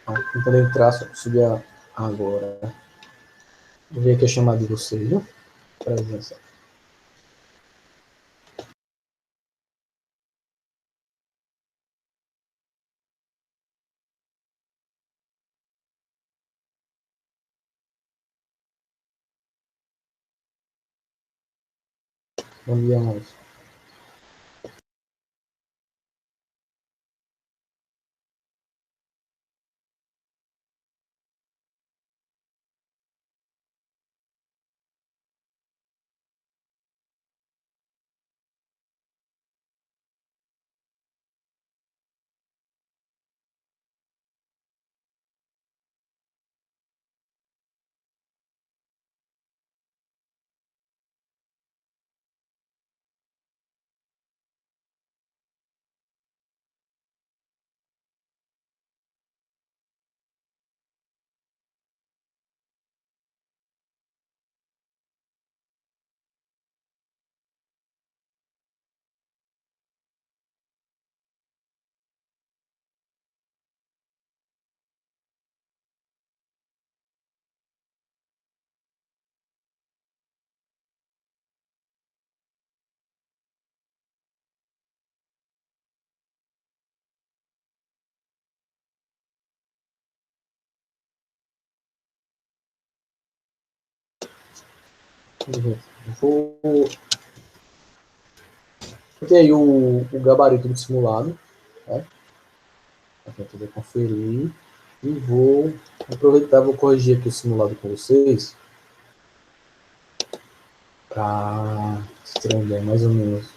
Tentando entrar, só subir agora. Vou ver aqui a chamada de vocês, viu? Presença. Bom dia, Maurício. Vou ter aí o gabarito do simulado, né? Para poder conferir. E vou aproveitar, vou corrigir aqui o simulado com vocês para estranhar mais ou menos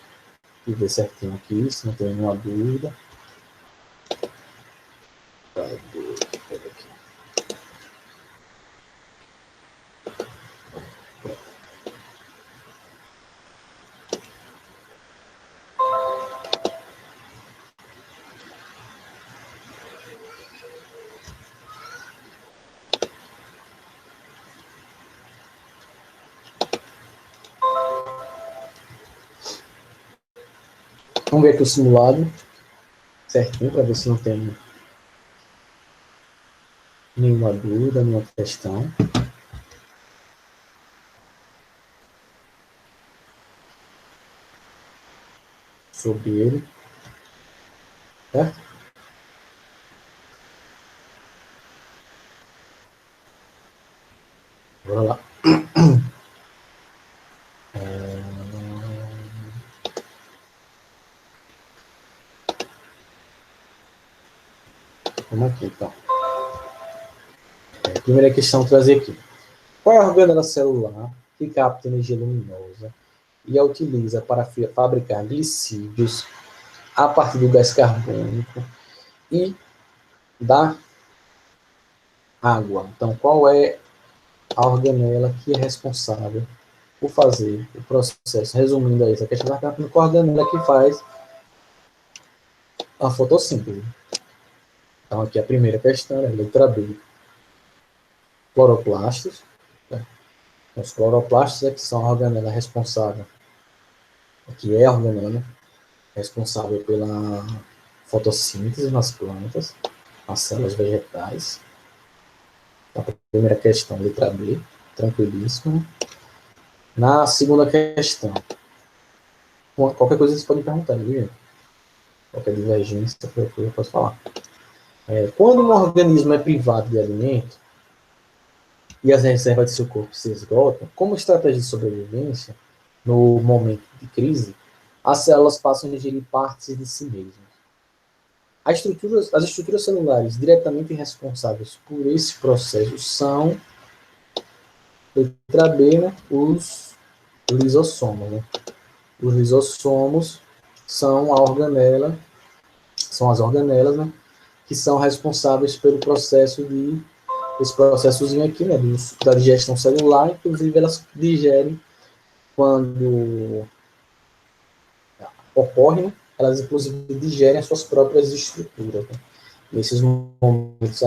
e ver certinho aqui, se não tem nenhuma dúvida. Vamos ver aqui o simulado certinho para ver se não tem nenhuma dúvida, nenhuma questão. Sobre ele, certo? Bora lá. Vamos aqui, então. Primeira questão, trazer aqui. Qual é a organela celular que capta energia luminosa e a utiliza para fabricar glicídios a partir do gás carbônico e da água? Então, qual é a organela que é responsável por fazer o processo? Resumindo aí, essa questão está perguntando qual a organela que faz a fotossíntese. Então, aqui a primeira questão é a letra B. Cloroplastos. Né? Os cloroplastos é que são a organela responsável, que é a organela responsável pela fotossíntese nas plantas, nas células vegetais. A primeira questão, letra B, tranquilíssimo. Na segunda questão, qualquer coisa vocês podem perguntar, viu? Qualquer divergência, qualquer coisa eu posso falar. Quando um organismo é privado de alimento e as reservas de seu corpo se esgotam, como estratégia de sobrevivência, no momento de crise, as células passam a ingerir partes de si mesmas. As estruturas celulares diretamente responsáveis por esse processo são, letra B, né, os lisossomos. Né? Os lisossomos são são as organelas, né, que são responsáveis pelo processo esse processozinho aqui, né, da digestão celular. Inclusive elas digerem quando ocorre, né, elas inclusive digerem as suas próprias estruturas. Né? Nesses momentos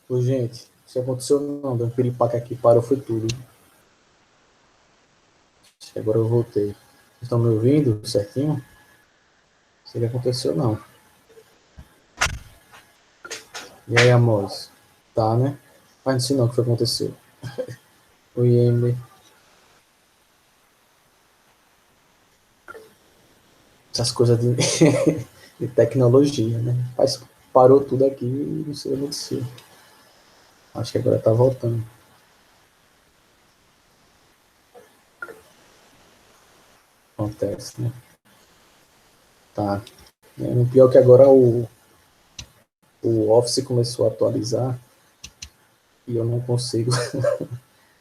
Ô, gente, isso aconteceu não, deu um piripaque aqui, parou, foi tudo. Acho que agora eu voltei. Vocês estão me ouvindo certinho? Não sei o que aconteceu não. E aí, amores? Tá, né? Mas não sei não o que foi que aconteceu. Oi, Emily. Essas coisas de, de tecnologia, né? Mas parou tudo aqui e não sei o que aconteceu. Acho que agora tá voltando. Acontece, né? Tá. O pior é que agora o Office começou a atualizar e eu não consigo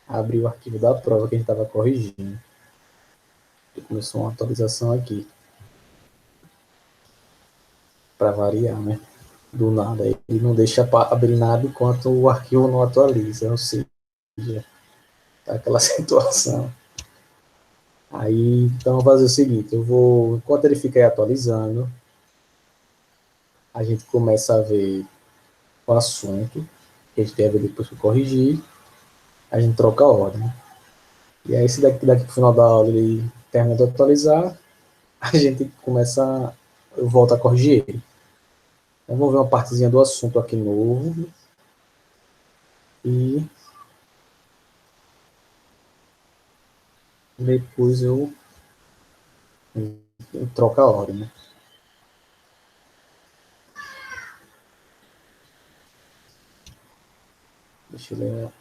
abrir o arquivo da prova que a gente estava corrigindo. E começou uma atualização aqui, para variar, né? Do nada. Ele não deixa abrir nada enquanto o arquivo não atualiza, ou seja, tá aquela situação. Aí, então, vou fazer o seguinte, eu vou, enquanto ele fica aí atualizando, a gente começa a ver o assunto, que a gente deve depois corrigir, a gente troca a ordem. E aí, se daqui pro final da aula ele termina de atualizar, a gente começa, eu volto a corrigir ele. Então, vamos ver uma partezinha do assunto aqui novo, e depois eu troco a ordem, né? Deixa eu ler.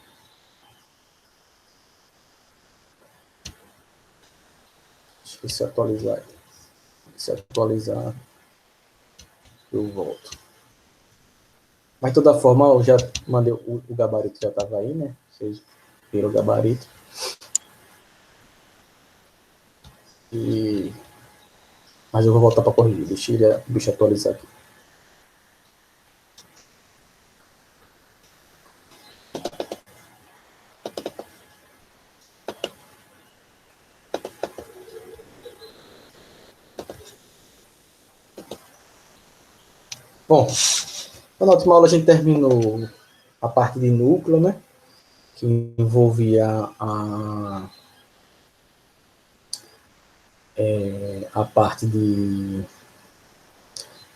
Deixa eu se atualizar. Se atualizar, eu volto. Mas de toda forma, eu já mandei o gabarito, já estava aí, né? Vocês viram o gabarito. E... Mas eu vou voltar para corrigir. Deixa o bicho atualizar aqui. Bom, na última aula a gente terminou a parte de núcleo, né? Que envolvia a parte de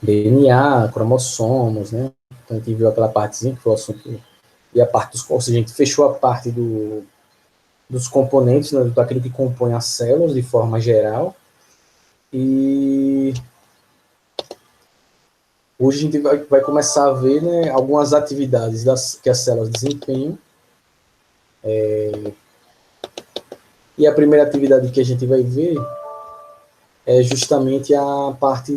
DNA, cromossomos, né? Então a gente viu aquela partezinha que foi o assunto. E a parte dos. Ou seja, a gente fechou a parte dos componentes, né, daquilo que compõe as células de forma geral. E hoje a gente vai começar a ver, né, algumas atividades que as células desempenham. E a primeira atividade que a gente vai ver é justamente a parte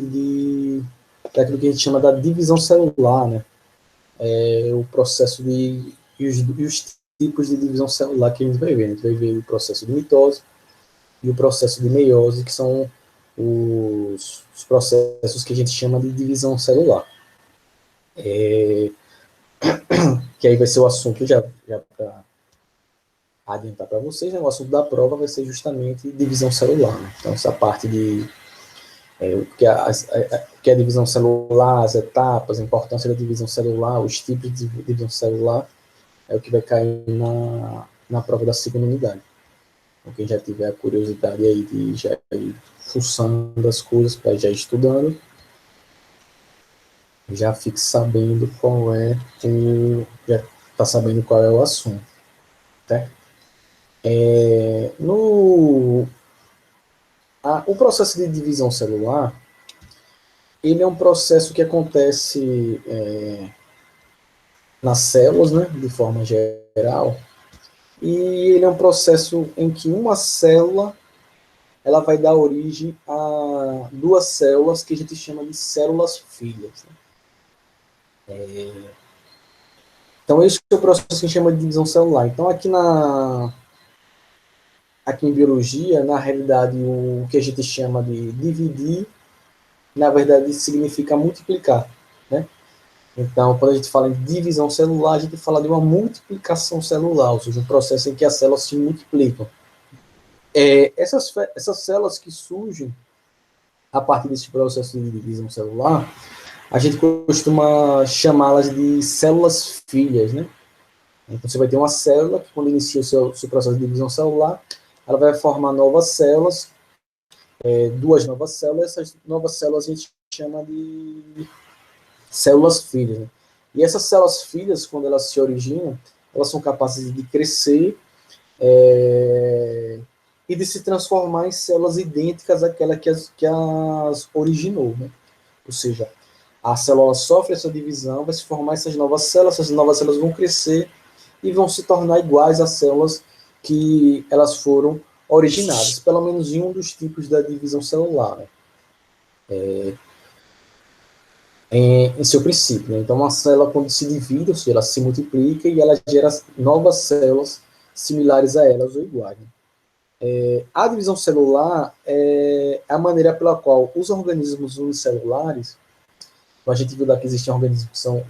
daquilo que a gente chama da divisão celular, né? O processo os tipos de divisão celular que a gente vai ver. A gente vai ver o processo de mitose e o processo de meiose, que são os processos que a gente chama de divisão celular. Que aí vai ser o assunto, já para adiantar para vocês, né, o assunto da prova vai ser justamente divisão celular. Né? Então, essa parte de o que é a divisão celular, as etapas, a importância da divisão celular, os tipos de divisão celular, é o que vai cair na prova da segunda unidade. Então, quem já tiver a curiosidade aí de já ir fuçando as coisas para já ir estudando, já fique sabendo qual é já está sabendo qual é o assunto. Tá? O processo de divisão celular, ele é um processo que acontece nas células, né, de forma geral, e ele é um processo em que uma célula ela vai dar origem a duas células que a gente chama de células filhas. Né? Então, esse é o processo que a gente chama de divisão celular. Então, aqui em biologia, na realidade, o que a gente chama de dividir, na verdade, significa multiplicar. Né? Então, quando a gente fala em divisão celular, a gente fala de uma multiplicação celular, ou seja, um processo em que as células se multiplicam. Essas células que surgem a partir desse processo de divisão celular, a gente costuma chamá-las de células filhas, né? Então, você vai ter uma célula que, quando inicia o seu processo de divisão celular, ela vai formar novas células, duas novas células, essas novas células a gente chama de células filhas, né? E essas células filhas, quando elas se originam, elas são capazes de crescer e de se transformar em células idênticas àquela que as originou, né? Ou seja, a célula sofre essa divisão, vai se formar essas novas células vão crescer e vão se tornar iguais às células que elas foram originadas, pelo menos em um dos tipos da divisão celular, né? Em seu princípio, né? Então, uma célula, quando se divide, ou seja, ela se multiplica e ela gera novas células similares a elas ou iguais, né? A divisão celular é a maneira pela qual os organismos unicelulares, a gente viu lá que existem organismos que são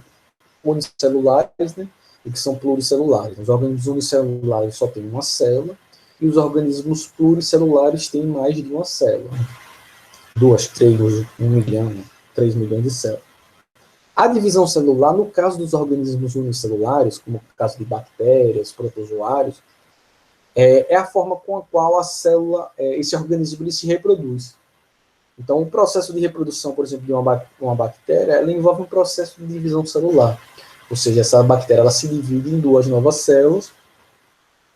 unicelulares, né, e que são pluricelulares. Os organismos unicelulares só têm uma célula, e os organismos pluricelulares têm mais de uma célula. Duas, três, 1 milhão, 3 milhões de células. A divisão celular, no caso dos organismos unicelulares, como no caso de bactérias, protozoários, é a forma com a qual a célula, esse organismo, ele se reproduz. Então, o processo de reprodução, por exemplo, de uma bactéria, ela envolve um processo de divisão celular. Ou seja, essa bactéria ela se divide em duas novas células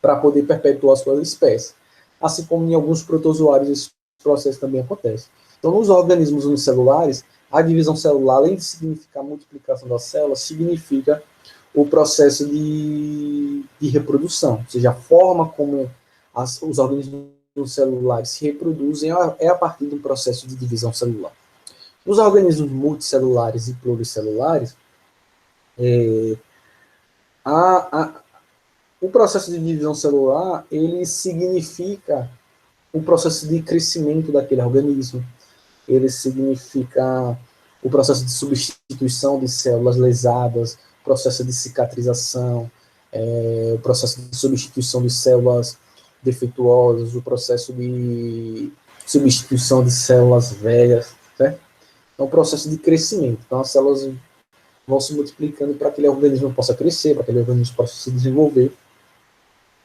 para poder perpetuar a sua espécie. Assim como em alguns protozoários esse processo também acontece. Então, nos organismos unicelulares, a divisão celular, além de significar a multiplicação das células, significa o processo de reprodução. Ou seja, a forma como os organismos celulares se reproduzem é a partir de um processo de divisão celular. Nos organismos multicelulares e pluricelulares, o processo de divisão celular, ele significa o processo de crescimento daquele organismo, ele significa o processo de substituição de células lesadas, processo de cicatrização, o processo de substituição de células defeituosas, o processo de substituição de células velhas, certo? É um processo de crescimento. Então, as células vão se multiplicando para que aquele organismo possa crescer, para que aquele organismo possa se desenvolver,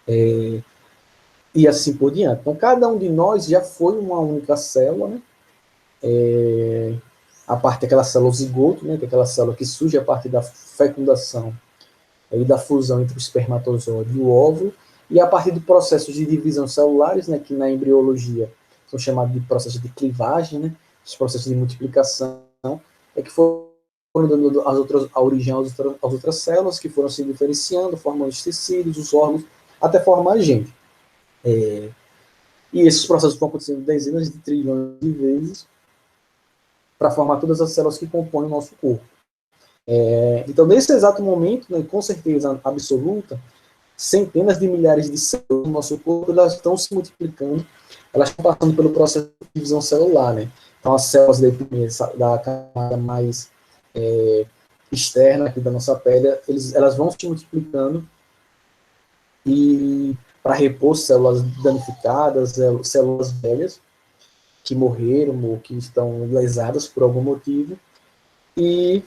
e assim por diante. Então, cada um de nós já foi uma única célula, né? A parte daquela célula zigoto, né? Que é aquela célula que surge a partir da fecundação e da fusão entre o espermatozoide e o óvulo, e a partir do processo de divisão celulares, né, que na embriologia são chamados de processos de clivagem, né, os processos de multiplicação, que foram dando a origem às outras células, que foram se diferenciando, formando os tecidos, os órgãos, até formar a gente. E esses processos vão acontecendo dezenas de trilhões de vezes para formar todas as células que compõem o nosso corpo. Então, nesse exato momento, né, com certeza absoluta, centenas de milhares de células no nosso corpo, elas estão se multiplicando, elas estão passando pelo processo de divisão celular, né? Então, as células da camada mais externa aqui da nossa pele, elas vão se multiplicando e para repor células danificadas, células velhas que morreram ou que estão lesadas por algum motivo, e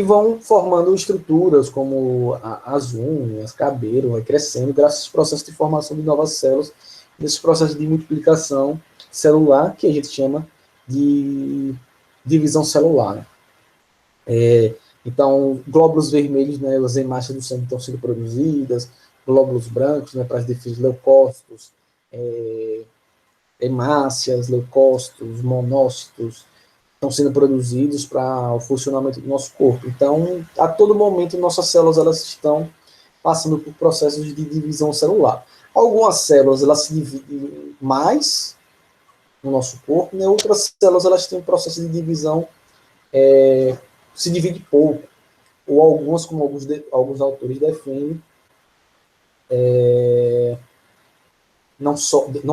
vão formando estruturas como as unhas, cabelo, vai crescendo graças ao processo de formação de novas células, nesse processo de multiplicação celular, que a gente chama de divisão celular, né? Então, glóbulos vermelhos, né, as hemácias do sangue estão sendo produzidas, glóbulos brancos, né, para as defesas, leucócitos, hemácias, leucócitos, monócitos, estão sendo produzidos para o funcionamento do nosso corpo. Então, a todo momento, nossas células elas estão passando por processos de divisão celular. Algumas células elas se dividem mais no nosso corpo, né? Outras células elas têm um processo de divisão se divide pouco, ou algumas, como alguns autores defendem, não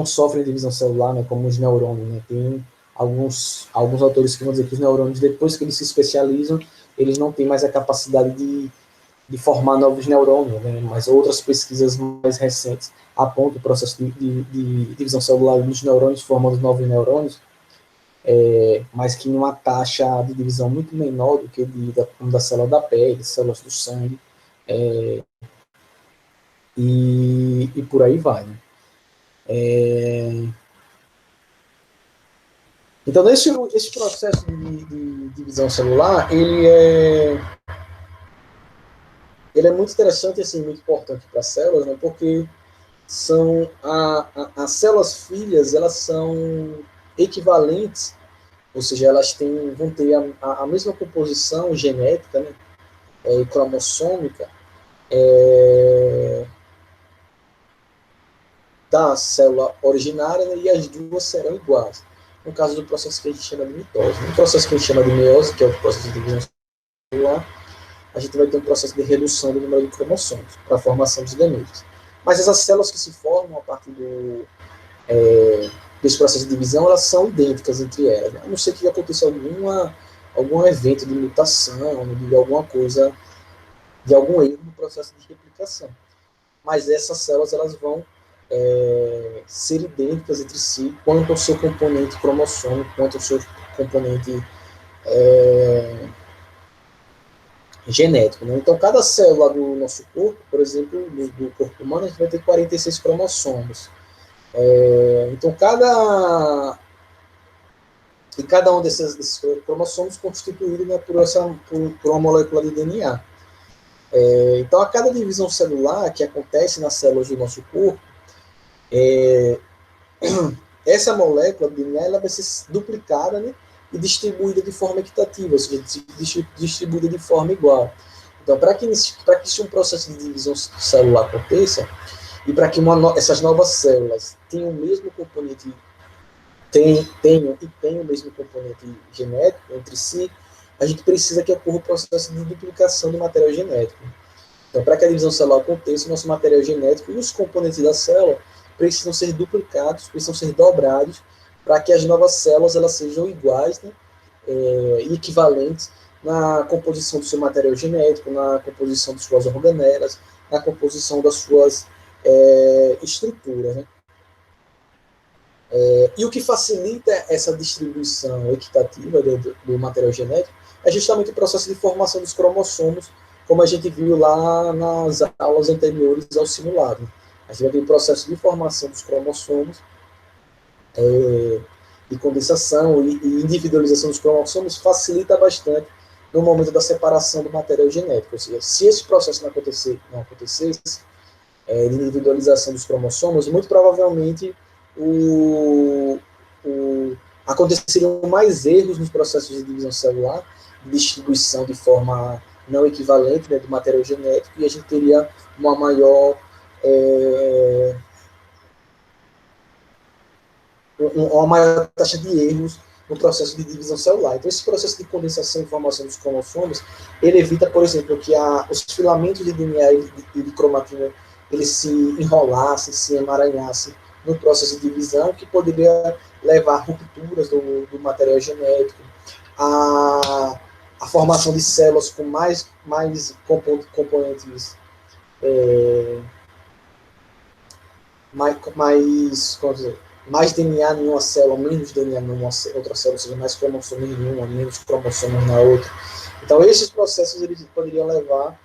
sofrem divisão celular, né, como os neurônios, né? Tem alguns autores que vão dizer que os neurônios, depois que eles se especializam, eles não têm mais a capacidade de formar novos neurônios, né? Mas outras pesquisas mais recentes apontam o processo de divisão celular dos neurônios, formando novos neurônios, mas que numa taxa de divisão muito menor do que como da célula da pele, células do sangue, e por aí vai. Né? Então, esse processo de divisão celular, ele é muito interessante e assim, muito importante para as células, né? Porque são as células filhas, elas são equivalentes, ou seja, elas vão ter a mesma composição genética, né? Cromossômica, da célula originária, né? E as duas serão iguais. No caso do processo que a gente chama de mitose. No processo que a gente chama de meiose, que é o processo de divisão celular, a gente vai ter um processo de redução do número de cromossomos para a formação dos gametos. Mas essas células que se formam a partir desse processo de divisão, elas são idênticas entre elas. Né? A não ser que aconteça algum evento de mutação, de alguma coisa, de algum erro no processo de replicação. Mas essas células elas vão ser idênticas entre si quanto ao seu componente cromossômico, quanto ao seu componente genético. Né? Então, cada célula do nosso corpo, por exemplo, do corpo humano, a gente vai ter 46 cromossomos. Então, cada um desses cromossomos constituído, né, por uma molécula de DNA. Então, a cada divisão celular que acontece nas células do nosso corpo, essa molécula de DNA ela vai ser duplicada, né, e distribuída de forma equitativa, ou seja, distribuída de forma igual. Então, para que um processo de divisão celular aconteça, e para que essas novas células tenham o mesmo componente, tenham o mesmo componente genético entre si, a gente precisa que ocorra o processo de duplicação do material genético. Então, para que a divisão celular aconteça, o nosso material genético e os componentes da célula precisam ser duplicados, precisam ser dobrados, para que as novas células elas sejam iguais, né, e equivalentes na composição do seu material genético, na composição de suas organelas, na composição das suas estruturas. Né. E o que facilita essa distribuição equitativa do material genético é justamente o processo de formação dos cromossomos, como a gente viu lá nas aulas anteriores ao simulado. A gente vai ter o processo de formação dos cromossomos, de condensação e individualização dos cromossomos facilita bastante no momento da separação do material genético. Ou seja, se esse processo não acontecesse de individualização dos cromossomos, muito provavelmente aconteceriam mais erros nos processos de divisão celular, de distribuição de forma não equivalente, né, do material genético, e a gente teria uma maior taxa de erros no processo de divisão celular. Então, esse processo de condensação e formação dos cromossomos, ele evita, por exemplo, que os filamentos de DNA e de cromatina eles se enrolassem, se emaranhassem no processo de divisão, que poderia levar a rupturas do material genético, a formação de células com mais componentes, mais DNA em uma célula, menos DNA em outra célula, ou seja, mais cromossomos em uma, menos cromossomos na outra. Então, esses processos eles poderiam levar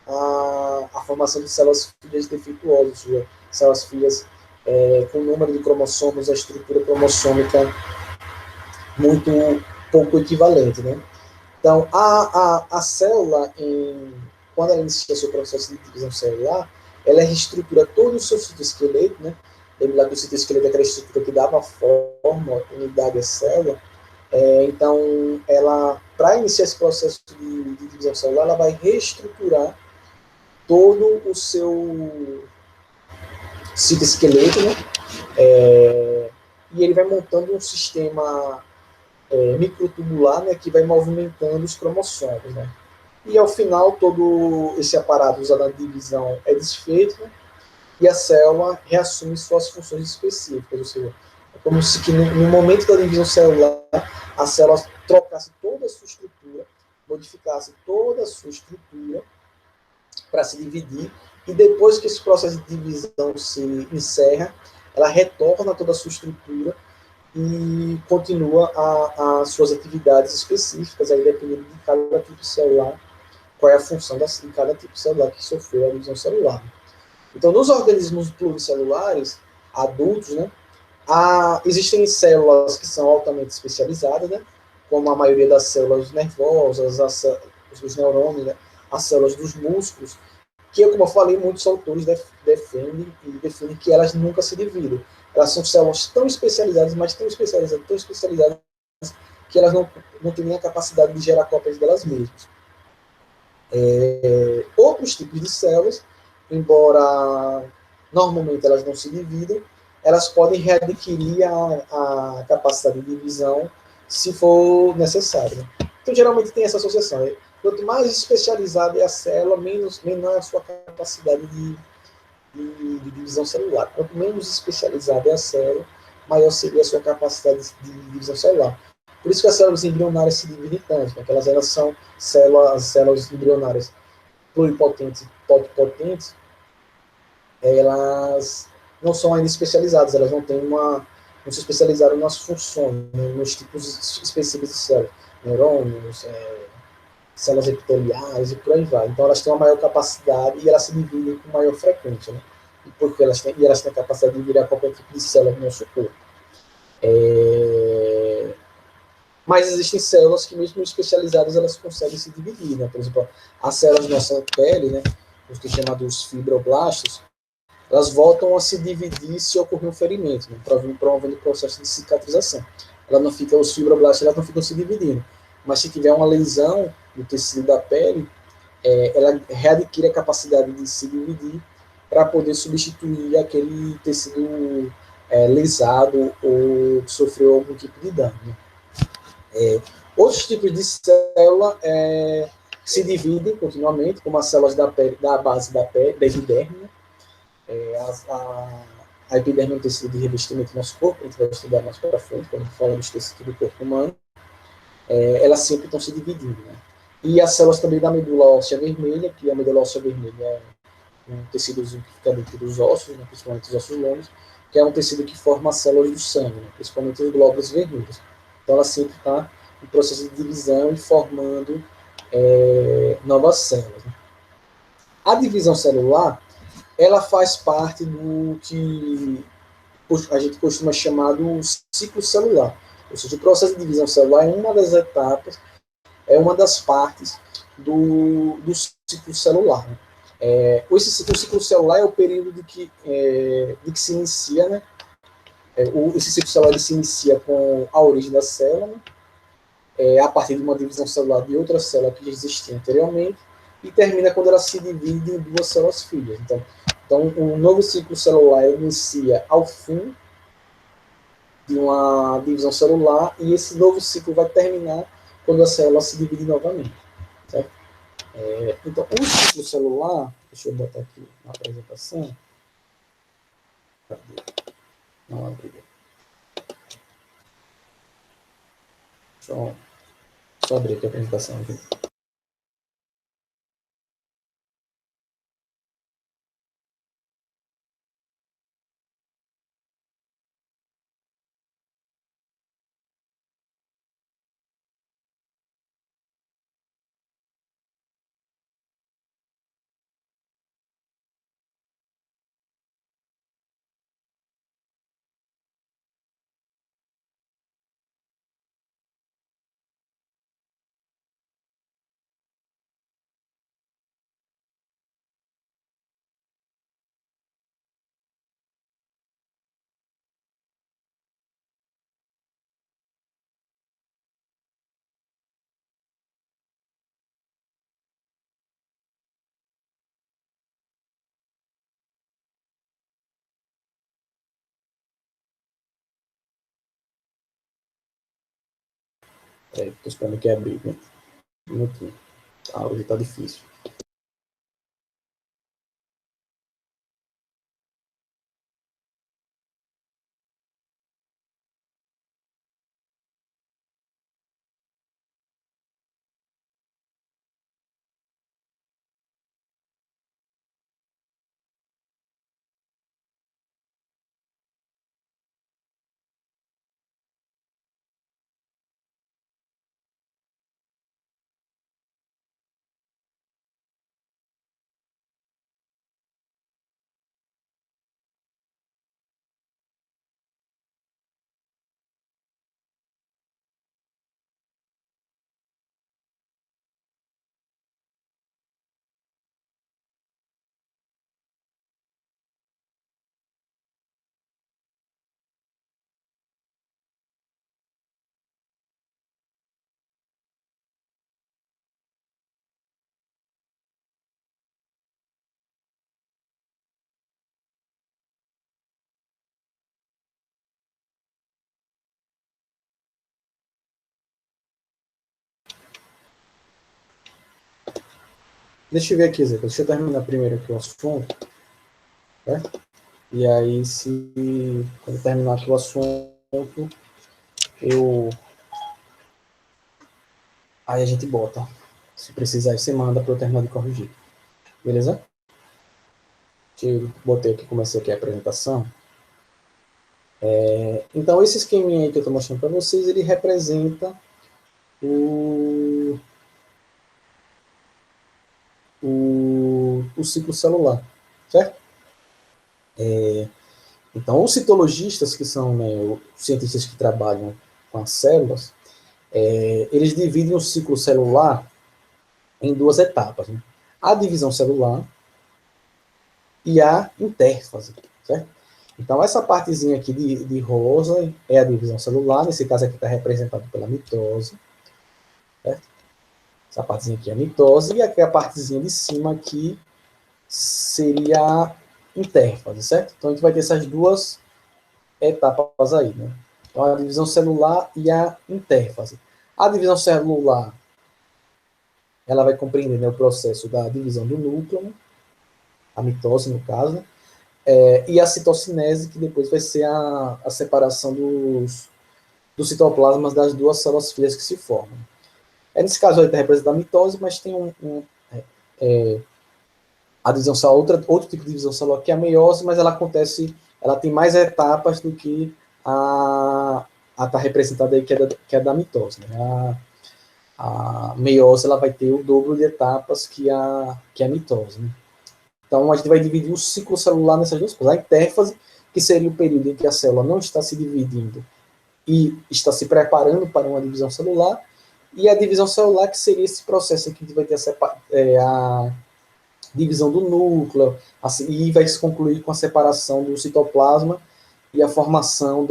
à formação de células filhas defeituosas, ou seja, células filhas com o número de cromossomos, a estrutura cromossômica muito pouco equivalente, né? Então, a célula, quando ela inicia seu processo de divisão celular, ela reestrutura todo o seu citoesqueleto, né? Lembra que o citoesqueleto é aquela estrutura que dava forma, unidade à célula. Então, para iniciar esse processo de divisão celular, ela vai reestruturar todo o seu citoesqueleto, né? E ele vai montando um sistema microtubular, né, que vai movimentando os cromossomos, né? E ao final todo esse aparato usado na divisão é desfeito, né, e a célula reassume suas funções específicas, ou seja, é como se que no momento da divisão celular a célula trocasse toda a sua estrutura, modificasse toda a sua estrutura para se dividir, e depois que esse processo de divisão se encerra, ela retorna toda a sua estrutura e continua as suas atividades específicas, aí dependendo de cada tipo celular, qual é a função de cada tipo celular que sofreu a divisão celular. Então, nos organismos pluricelulares adultos, né, existem células que são altamente especializadas, né, como a maioria das células nervosas, os neurônios, né, as células dos músculos, que, como eu falei, muitos autores defendem que elas nunca se dividem. Elas são células tão especializadas, mas tão especializadas, que elas não têm nem a capacidade de gerar cópias delas mesmas. Outros tipos de células, embora normalmente elas não se dividam, elas podem readquirir a capacidade de divisão se for necessário. Então, geralmente tem essa associação. Quanto mais especializada é a célula, menor é a sua capacidade de divisão celular. Quanto menos especializada é a célula, maior seria a sua capacidade de divisão celular. Por isso que as células embrionárias se dividem tanto, porque elas são células embrionárias pluripotentes e totipotentes, elas não são ainda especializadas, elas não se especializaram nas funções, né, nos tipos específicos de células, neurônios, células epiteliais e por aí vai. Então elas têm uma maior capacidade e elas se dividem com maior frequência, né? Porque elas têm a capacidade de virar qualquer tipo de célula do nosso corpo. Mas existem células que, mesmo especializadas, elas conseguem se dividir, né? Por exemplo, as células da nossa pele, né? Os que chamados fibroblastos, elas voltam a se dividir se ocorrer um ferimento, né? Promovendo o processo de cicatrização. Os fibroblastos elas não ficam se dividindo, mas se tiver uma lesão no tecido da pele, ela readquire a capacidade de se dividir para poder substituir aquele tecido lesado ou que sofreu algum tipo de dano. Né? Outros tipos de célula se dividem continuamente, como as células da pele, da base da pele, da epiderme. Né? A epiderme é um tecido de revestimento do nosso corpo, a gente vai estudar mais para frente, quando a gente fala dos tecidos do corpo humano. Elas sempre estão se dividindo. Né? E as células também da medula óssea vermelha, que a medula óssea vermelha é um tecidozinho que fica dentro dos ossos, né, principalmente os ossos longos, que é um tecido que forma as células do sangue, né, principalmente os glóbulos vermelhos. Então ela sempre está em processo de divisão e formando novas células. Né. A divisão celular, ela faz parte do que a gente costuma chamar do ciclo celular. Ou seja, o processo de divisão celular é uma das etapas, é uma das partes do ciclo celular. Né? O ciclo celular é o período de que se inicia, né? Esse ciclo celular ele se inicia com a origem da célula, né? A partir de uma divisão celular de outra célula que já existia anteriormente, e termina quando ela se divide em duas células filhas. Então um novo ciclo celular inicia ao fim de uma divisão celular, e esse novo ciclo vai terminar quando a célula se divide novamente. Certo? Então, o ciclo celular, deixa eu botar aqui na apresentação. Não abri. Só abrir aqui a apresentação. Aqui. Estou esperando que abrir. Né? Um minutinho. Hoje está difícil. Deixa eu ver aqui, Zé. Deixa eu terminar primeiro aqui o assunto. Certo? E aí, quando eu terminar aqui o assunto, aí a gente bota. Se precisar, você manda para eu terminar de corrigir. Beleza? Eu botei aqui, comecei aqui a apresentação. Então, esse esqueminha aí que eu estou mostrando para vocês, ele representa o ciclo celular, certo? Então, os citologistas, que são, né, os cientistas que trabalham com as células, eles dividem o ciclo celular em duas etapas, né? A divisão celular e a intérfase, certo? Então, essa partezinha aqui de rosa é a divisão celular, nesse caso aqui está representado pela mitose, certo? Essa partezinha aqui é a mitose, e aqui a partezinha de cima aqui seria a intérfase, certo? Então, a gente vai ter essas duas etapas aí, né? Então, a divisão celular e a intérfase. A divisão celular, ela vai compreender, né, o processo da divisão do núcleo, né? A mitose, no caso, né? E a citocinese, que depois vai ser a separação dos citoplasmas das duas células filhas que se formam. Nesse caso, aí está representado a mitose, mas tem a divisão celular, outro tipo de divisão celular que é a meiose, mas ela tem mais etapas do que a está representada aí, que é da mitose. Né? A meiose ela vai ter o dobro de etapas que a mitose. Né? Então, a gente vai dividir o ciclo celular nessas duas coisas. A intérfase, que seria o período em que a célula não está se dividindo e está se preparando para uma divisão celular, e a divisão celular, que seria esse processo aqui que vai ter a divisão do núcleo, assim, e vai se concluir com a separação do citoplasma e a formação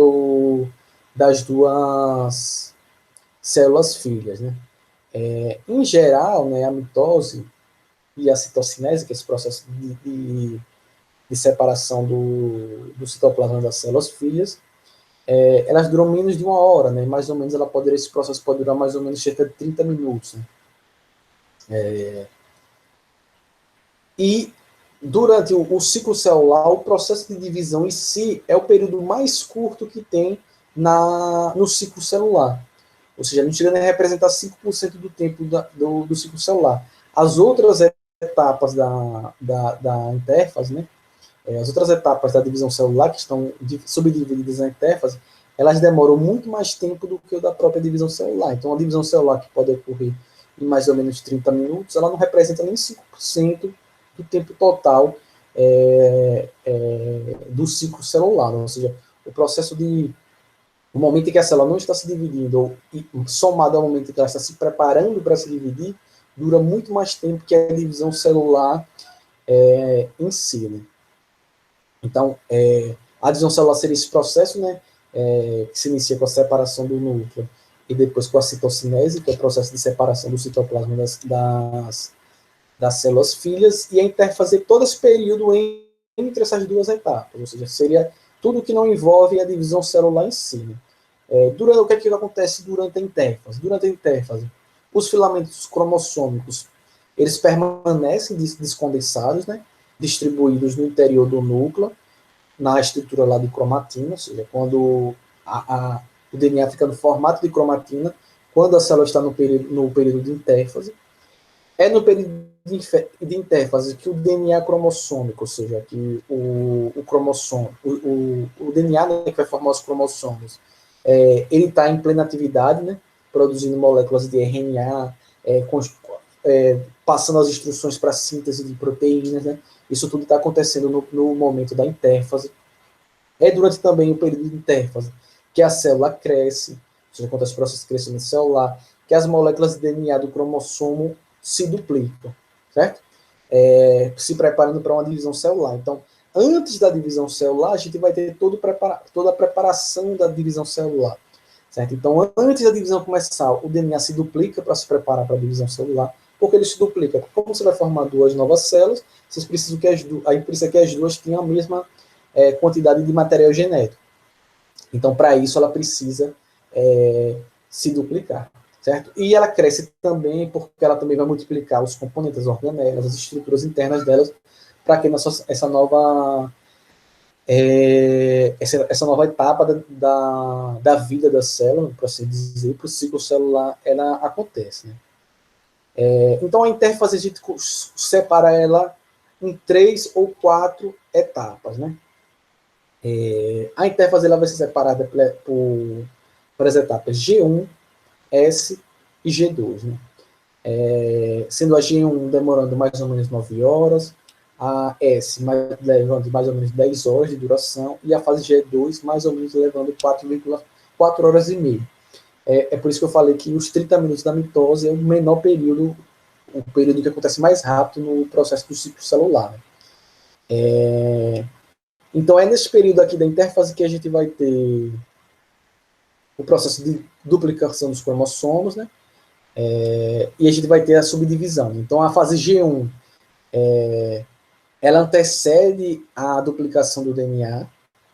das duas células filhas. Né? Em geral, né, a mitose e a citocinese, que é esse processo de separação do citoplasma das células filhas, elas duram menos de 1 hora, né? Mais ou menos esse processo pode durar mais ou menos cerca de 30 minutos. Né? E durante o ciclo celular, o processo de divisão em si é o período mais curto que tem no ciclo celular. Ou seja, não chega nem a representar 5% do tempo do ciclo celular. As outras etapas da intérfase, né? As outras etapas da divisão celular, que estão subdivididas na intérfase, elas demoram muito mais tempo do que o da própria divisão celular. Então, a divisão celular, que pode ocorrer em mais ou menos 30 minutos, ela não representa nem 5% do tempo total do ciclo celular. Ou seja, o processo o momento em que a célula não está se dividindo, somado ao momento em que ela está se preparando para se dividir, dura muito mais tempo que a divisão celular em si. Né? Então, a divisão celular seria esse processo, né, que se inicia com a separação do núcleo e depois com a citocinese, que é o processo de separação do citoplasma das células filhas, e a intérfase todo esse período entre essas duas etapas, ou seja, seria tudo que não envolve a divisão celular em si. Né? O que acontece durante a intérfase? Durante a intérfase, os filamentos cromossômicos, eles permanecem descondensados, né? Distribuídos no interior do núcleo, na estrutura lá de cromatina, ou seja, quando o DNA fica no formato de cromatina, quando a célula está no período de intérfase. No período de intérfase que o DNA cromossômico, ou seja, que o DNA, né, que vai formar os cromossomos, ele está em plena atividade, né, produzindo moléculas de RNA, passando as instruções para a síntese de proteínas, né? Isso tudo está acontecendo no momento da intérfase. Durante também o período de intérfase que a célula cresce, ou seja, acontece o processo de crescimento celular, que as moléculas de DNA do cromossomo se duplicam, certo? Se preparando para uma divisão celular. Então, antes da divisão celular, a gente vai ter toda a preparação da divisão celular, certo? Então, antes da divisão começar, o DNA se duplica para se preparar para a divisão celular. Porque ele se duplica? Como você vai formar duas novas células, vocês precisam que as duas tenham a mesma quantidade de material genético. Então, para isso, ela precisa se duplicar. certo? E ela cresce também porque ela também vai multiplicar os componentes, as organelas, as estruturas internas delas, para que essa nova essa nova etapa da vida da célula, por assim dizer, para o ciclo celular, ela acontece. Né? Então, a interfase, a gente separa ela em 3 ou 4 etapas. Né? A interfase ela vai ser separada por as etapas G1, S e G2. Né? Sendo a G1 demorando mais ou menos 9 horas, a S levando mais ou menos 10 horas de duração, e a fase G2 mais ou menos levando 4 horas e meia. É por isso que eu falei que os 30 minutos da mitose é o menor período, o período que acontece mais rápido no processo do ciclo celular. Então é nesse período aqui da interfase que a gente vai ter o processo de duplicação dos cromossomos, né? E a gente vai ter a subdivisão. Então a fase G1 ela antecede a duplicação do DNA,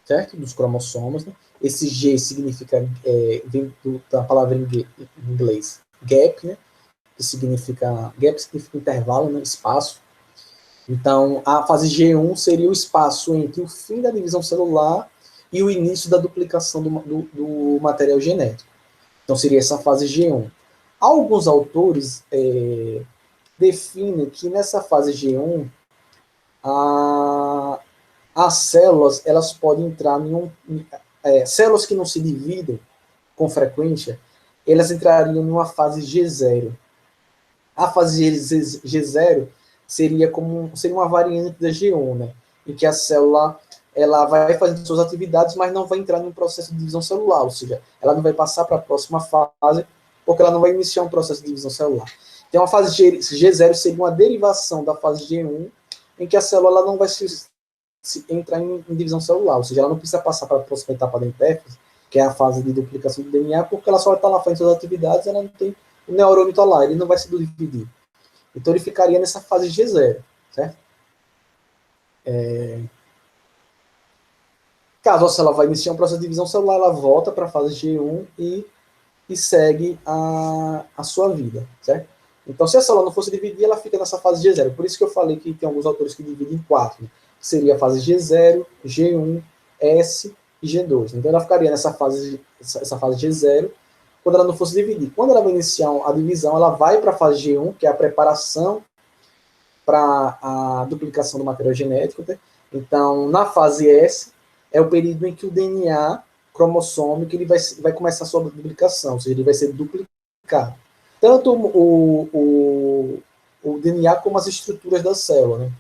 certo? Dos cromossomos. Né? Esse G significa, vem da palavra em inglês, gap, né? Gap significa intervalo, né? Espaço. Então, a fase G1 seria o espaço entre o fim da divisão celular e o início da duplicação do material genético. Então, seria essa fase G1. Alguns autores definem que nessa fase G1, as células elas podem entrar células que não se dividem com frequência, elas entrariam numa fase G0. A fase G0 seria uma variante da G1, né? Em que a célula ela vai fazendo suas atividades, mas não vai entrar num processo de divisão celular, ou seja, ela não vai passar para a próxima fase, porque ela não vai iniciar um processo de divisão celular. Então, a fase G0 seria uma derivação da fase G1, em que a célula ela não vai entrar em divisão celular, ou seja, ela não precisa passar para a próxima etapa da interfase, que é a fase de duplicação do DNA, porque ela só vai estar lá fazendo suas atividades, ela não tem o neurônio está lá, ele não vai se dividir. Então ele ficaria nessa fase G0, certo? Caso a célula vai iniciar um processo de divisão celular, ela volta para a fase G1 e segue a sua vida, certo? Então, se a célula não fosse dividir, ela fica nessa fase G0. Por isso que eu falei que tem alguns autores que dividem em 4, né? Que seria a fase G0, G1, S e G2. Então, ela ficaria nessa fase, essa fase G0, quando ela não fosse dividir. Quando ela vai iniciar a divisão, ela vai para a fase G1, que é a preparação para a duplicação do material genético. Né? Então, na fase S, é o período em que o DNA cromossômico ele vai começar a sua duplicação, ou seja, ele vai ser duplicado. Tanto o DNA como as estruturas da célula. Né?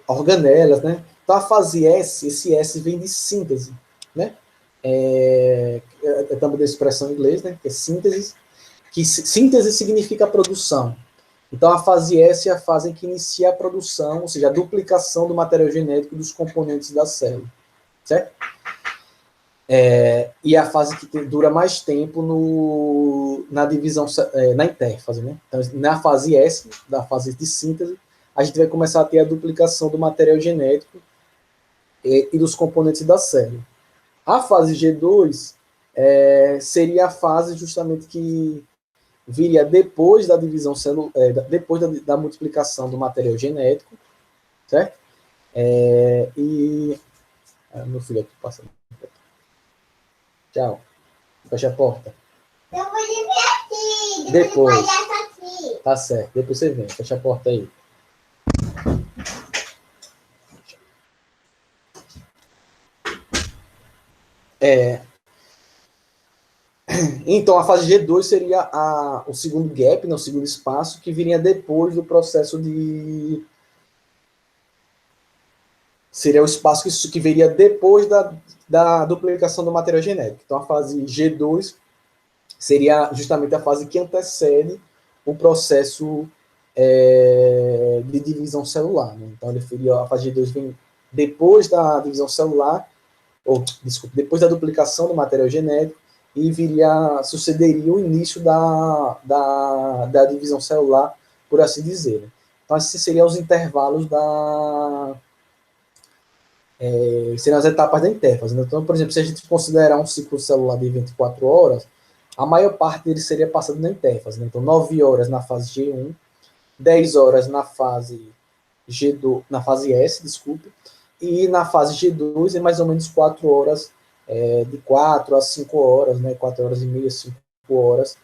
Organelas, né? Então, a fase S, esse S vem de síntese, né? Também da expressão em inglês, né? Que é síntese, que síntese significa produção. Então, a fase S é a fase em que inicia a produção, ou seja, a duplicação do material genético dos componentes da célula, certo? E é a fase que dura mais tempo na divisão, na interfase, né? Então, na fase S, da fase de síntese, a gente vai começar a ter a duplicação do material genético e dos componentes da célula. A fase G2 seria a fase justamente que viria depois da divisão celular, depois da multiplicação do material genético, certo? Meu filho aqui passando. Tchau. Fecha a porta. Eu vou vir aqui. Depois. Aqui. Tá certo. Depois você vem. Fecha a porta aí. Então, a fase G2 seria o segundo gap, né, o segundo espaço, que viria depois do processo de... Seria o espaço que viria depois da duplicação do material genético. Então, a fase G2 seria justamente a fase que antecede o processo de divisão celular. Né? Então, a fase G2 vem depois da divisão celular, depois da duplicação do material genético, e sucederia o início da divisão celular, por assim dizer. Então, esses seriam os intervalos seriam as etapas da interfase. Né? Então, por exemplo, se a gente considerar um ciclo celular de 24 horas, a maior parte dele seria passado na interfase. Né? Então, 9 horas na fase G1, 10 horas na fase G2, na fase S, desculpe, e na fase G2 é mais ou menos 4 horas, de 4 a 5 horas, né? 4 horas e meia, 5 horas,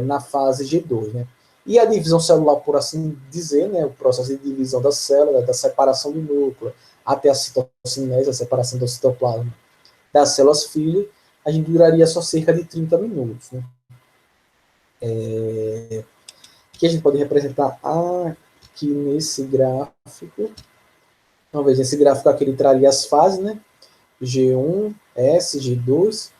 na fase G2. Né? E a divisão celular, por assim dizer, né? O processo de divisão da célula, da separação do núcleo, até a citocinese, a separação do citoplasma das células filho, a gente duraria só cerca de 30 minutos. Né? Que a gente pode representar aqui nesse gráfico. Talvez esse gráfico aqui ele traria as fases, né? G1, S, G2,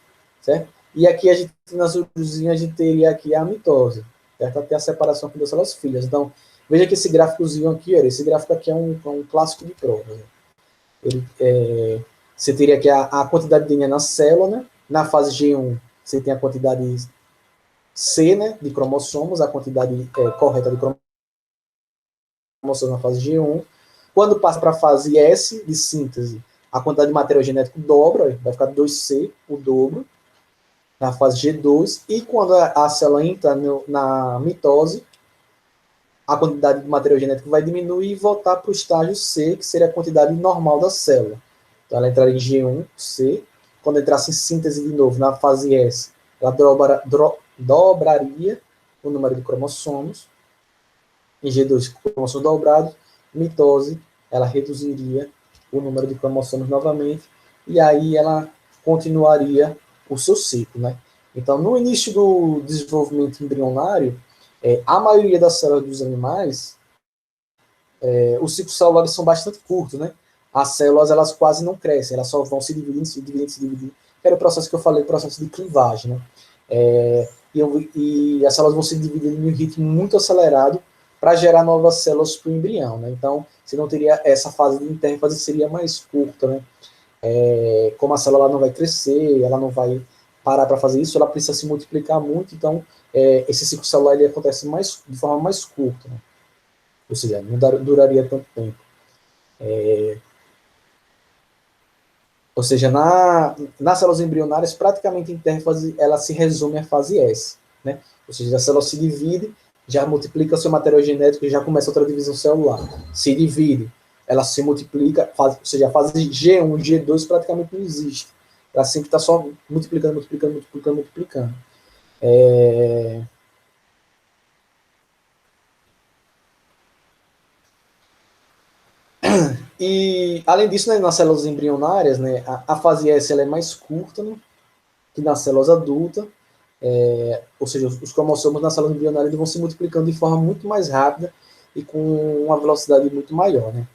certo? E aqui a gente, nas urzinhas, a gente teria aqui a mitose, certo? Até a separação aqui das células filhas. Então, veja que esse gráficozinho aqui, olha, esse gráfico aqui é um clássico de prova. Né? Você teria aqui a quantidade de DNA na célula, né? Na fase G1, você tem a quantidade C, né, de cromossomos, a quantidade correta de cromossomos na fase G1. Quando passa para a fase S, de síntese, a quantidade de material genético dobra, vai ficar 2C, o dobro, na fase G2. E quando a célula entra na mitose, a quantidade de material genético vai diminuir e voltar para o estágio C, que seria a quantidade normal da célula. Então, ela entraria em G1, C. Quando entrasse em síntese de novo, na fase S, ela dobraria o número de cromossomos. Em G2, cromossomos dobrados. Mitose, ela reduziria o número de cromossomos novamente. E aí ela continuaria o seu ciclo. Né? Então, no início do desenvolvimento embrionário, a maioria das células dos animais, os ciclos celulares são bastante curtos, né? As células, elas quase não crescem, elas só vão se dividindo, se dividindo, se dividindo. Que era o processo que eu falei, o processo de clivagem, né? E as células vão se dividindo em um ritmo muito acelerado para gerar novas células para o embrião, né? Então, você não teria essa fase de interfase, seria mais curta, né? Como a célula não vai crescer, ela não vai parar para fazer isso, ela precisa se multiplicar muito, então esse ciclo celular ele acontece de forma mais curta, né? Ou seja, não duraria tanto tempo. Ou seja, nas células embrionárias, praticamente a interfase ela se resume à fase S. Né? Ou seja, a célula se divide, já multiplica seu material genético e já começa outra divisão celular. Se divide, ela se multiplica, ou seja, a fase G1, G2 praticamente não existe. Ela sempre está só multiplicando, multiplicando, multiplicando, multiplicando. E, além disso, né, nas células embrionárias, né, a fase S ela é mais curta, né, que nas células adultas, ou seja, os cromossomos nas células embrionárias vão se multiplicando de forma muito mais rápida e com uma velocidade muito maior. Né?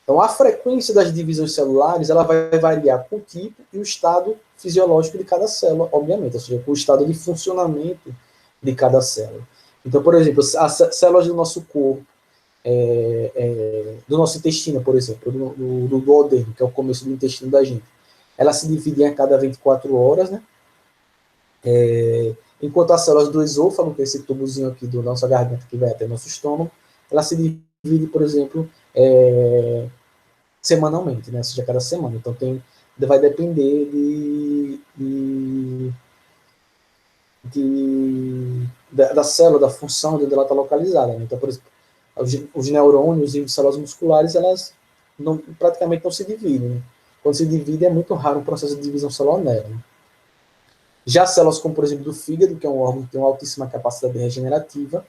Então, a frequência das divisões celulares ela vai variar com o tipo e o estado fisiológico de cada célula, obviamente, ou seja, com o estado de funcionamento de cada célula. Então, por exemplo, as células do nosso corpo, do nosso intestino, por exemplo, do duodeno, que é o começo do intestino da gente, ela se divide a cada 24 horas, né? Enquanto as células do esôfago, que é esse tubozinho aqui da nossa garganta que vai até o nosso estômago, ela se divide, por exemplo, semanalmente, né? Ou seja, cada semana. Então vai depender da célula, da função de onde ela está localizada. Né? Então, por exemplo, os neurônios e as células musculares, elas praticamente não se dividem. Né? Quando se divide, é muito raro um processo de divisão celular nela. Né? Já células como, por exemplo, do fígado, que é um órgão que tem uma altíssima capacidade regenerativa,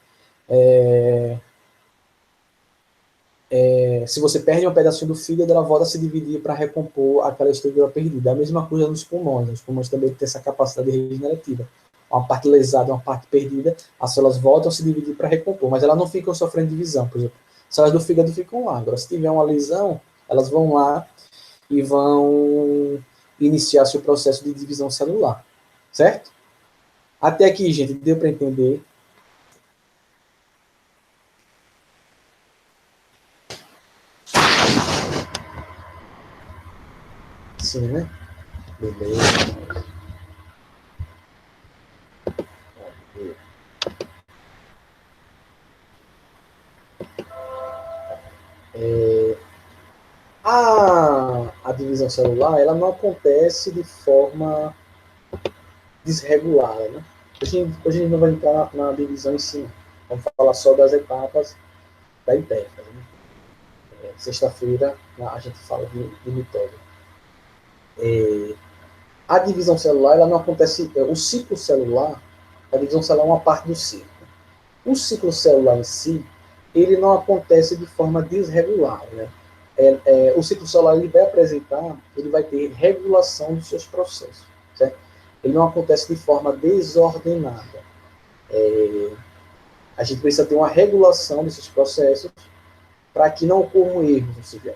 se você perde um pedacinho do fígado, ela volta a se dividir para recompor aquela estrutura perdida. A mesma coisa nos pulmões. Os pulmões também têm essa capacidade regenerativa. Uma parte lesada, uma parte perdida, as células voltam a se dividir para recompor, mas elas não ficam sofrendo divisão. Por exemplo, as células do fígado ficam lá. Agora, se tiver uma lesão, elas vão lá e vão iniciar seu processo de divisão celular. Certo? Até aqui, gente, deu para entender? Sim, né? Beleza. divisão celular, ela não acontece de forma desregulada, né? Hoje a gente não vai entrar na divisão em si, vamos falar só das etapas da intérfase, né? Sexta-feira a gente fala de mitose. A divisão celular, ela não acontece, o ciclo celular, a divisão celular é uma parte do ciclo. O ciclo celular em si, ele não acontece de forma desregular, né? O ciclo celular ele vai apresentar, ele vai ter regulação dos seus processos, certo? Ele não acontece de forma desordenada. A gente precisa ter uma regulação desses processos para que não ocorram erros, ou seja,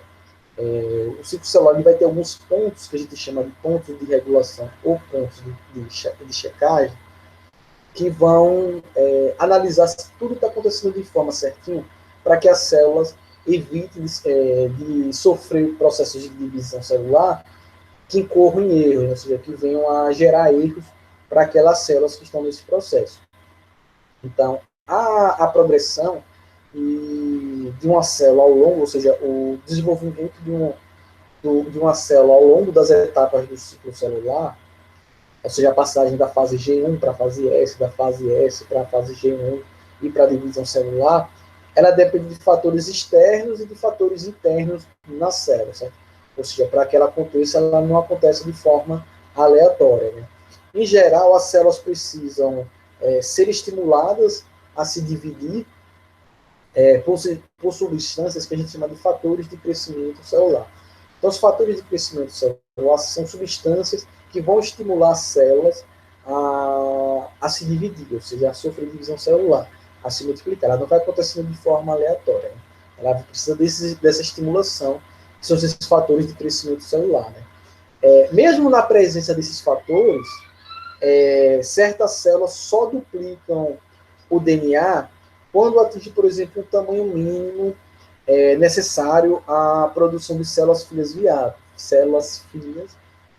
o ciclo celular ele vai ter alguns pontos que a gente chama de pontos de regulação ou pontos de checagem, que vão analisar se tudo está acontecendo de forma certinha para que as células evitem de sofrer processos de divisão celular que incorram em erros, ou seja, que venham a gerar erros para aquelas células que estão nesse processo. Então, a progressão de uma célula ao longo, ou seja, o desenvolvimento de uma célula ao longo das etapas do ciclo celular, ou seja, a passagem da fase G1 para a fase S, da fase S para a fase G1 e para a divisão celular, ela depende de fatores externos e de fatores internos na célula, certo? Ou seja, para que ela aconteça, ela não acontece de forma aleatória, né? Em geral, as células precisam ser estimuladas a se dividir por substâncias que a gente chama de fatores de crescimento celular. Então, os fatores de crescimento celular são substâncias que vão estimular as células a se dividir, ou seja, a sofrer divisão celular, a se multiplicar. Ela não vai acontecendo de forma aleatória, né? Ela precisa dessa estimulação, que são esses fatores de crescimento celular, né? Mesmo na presença desses fatores, certas células só duplicam o DNA quando atinge, por exemplo, o tamanho mínimo necessário à produção de células filhas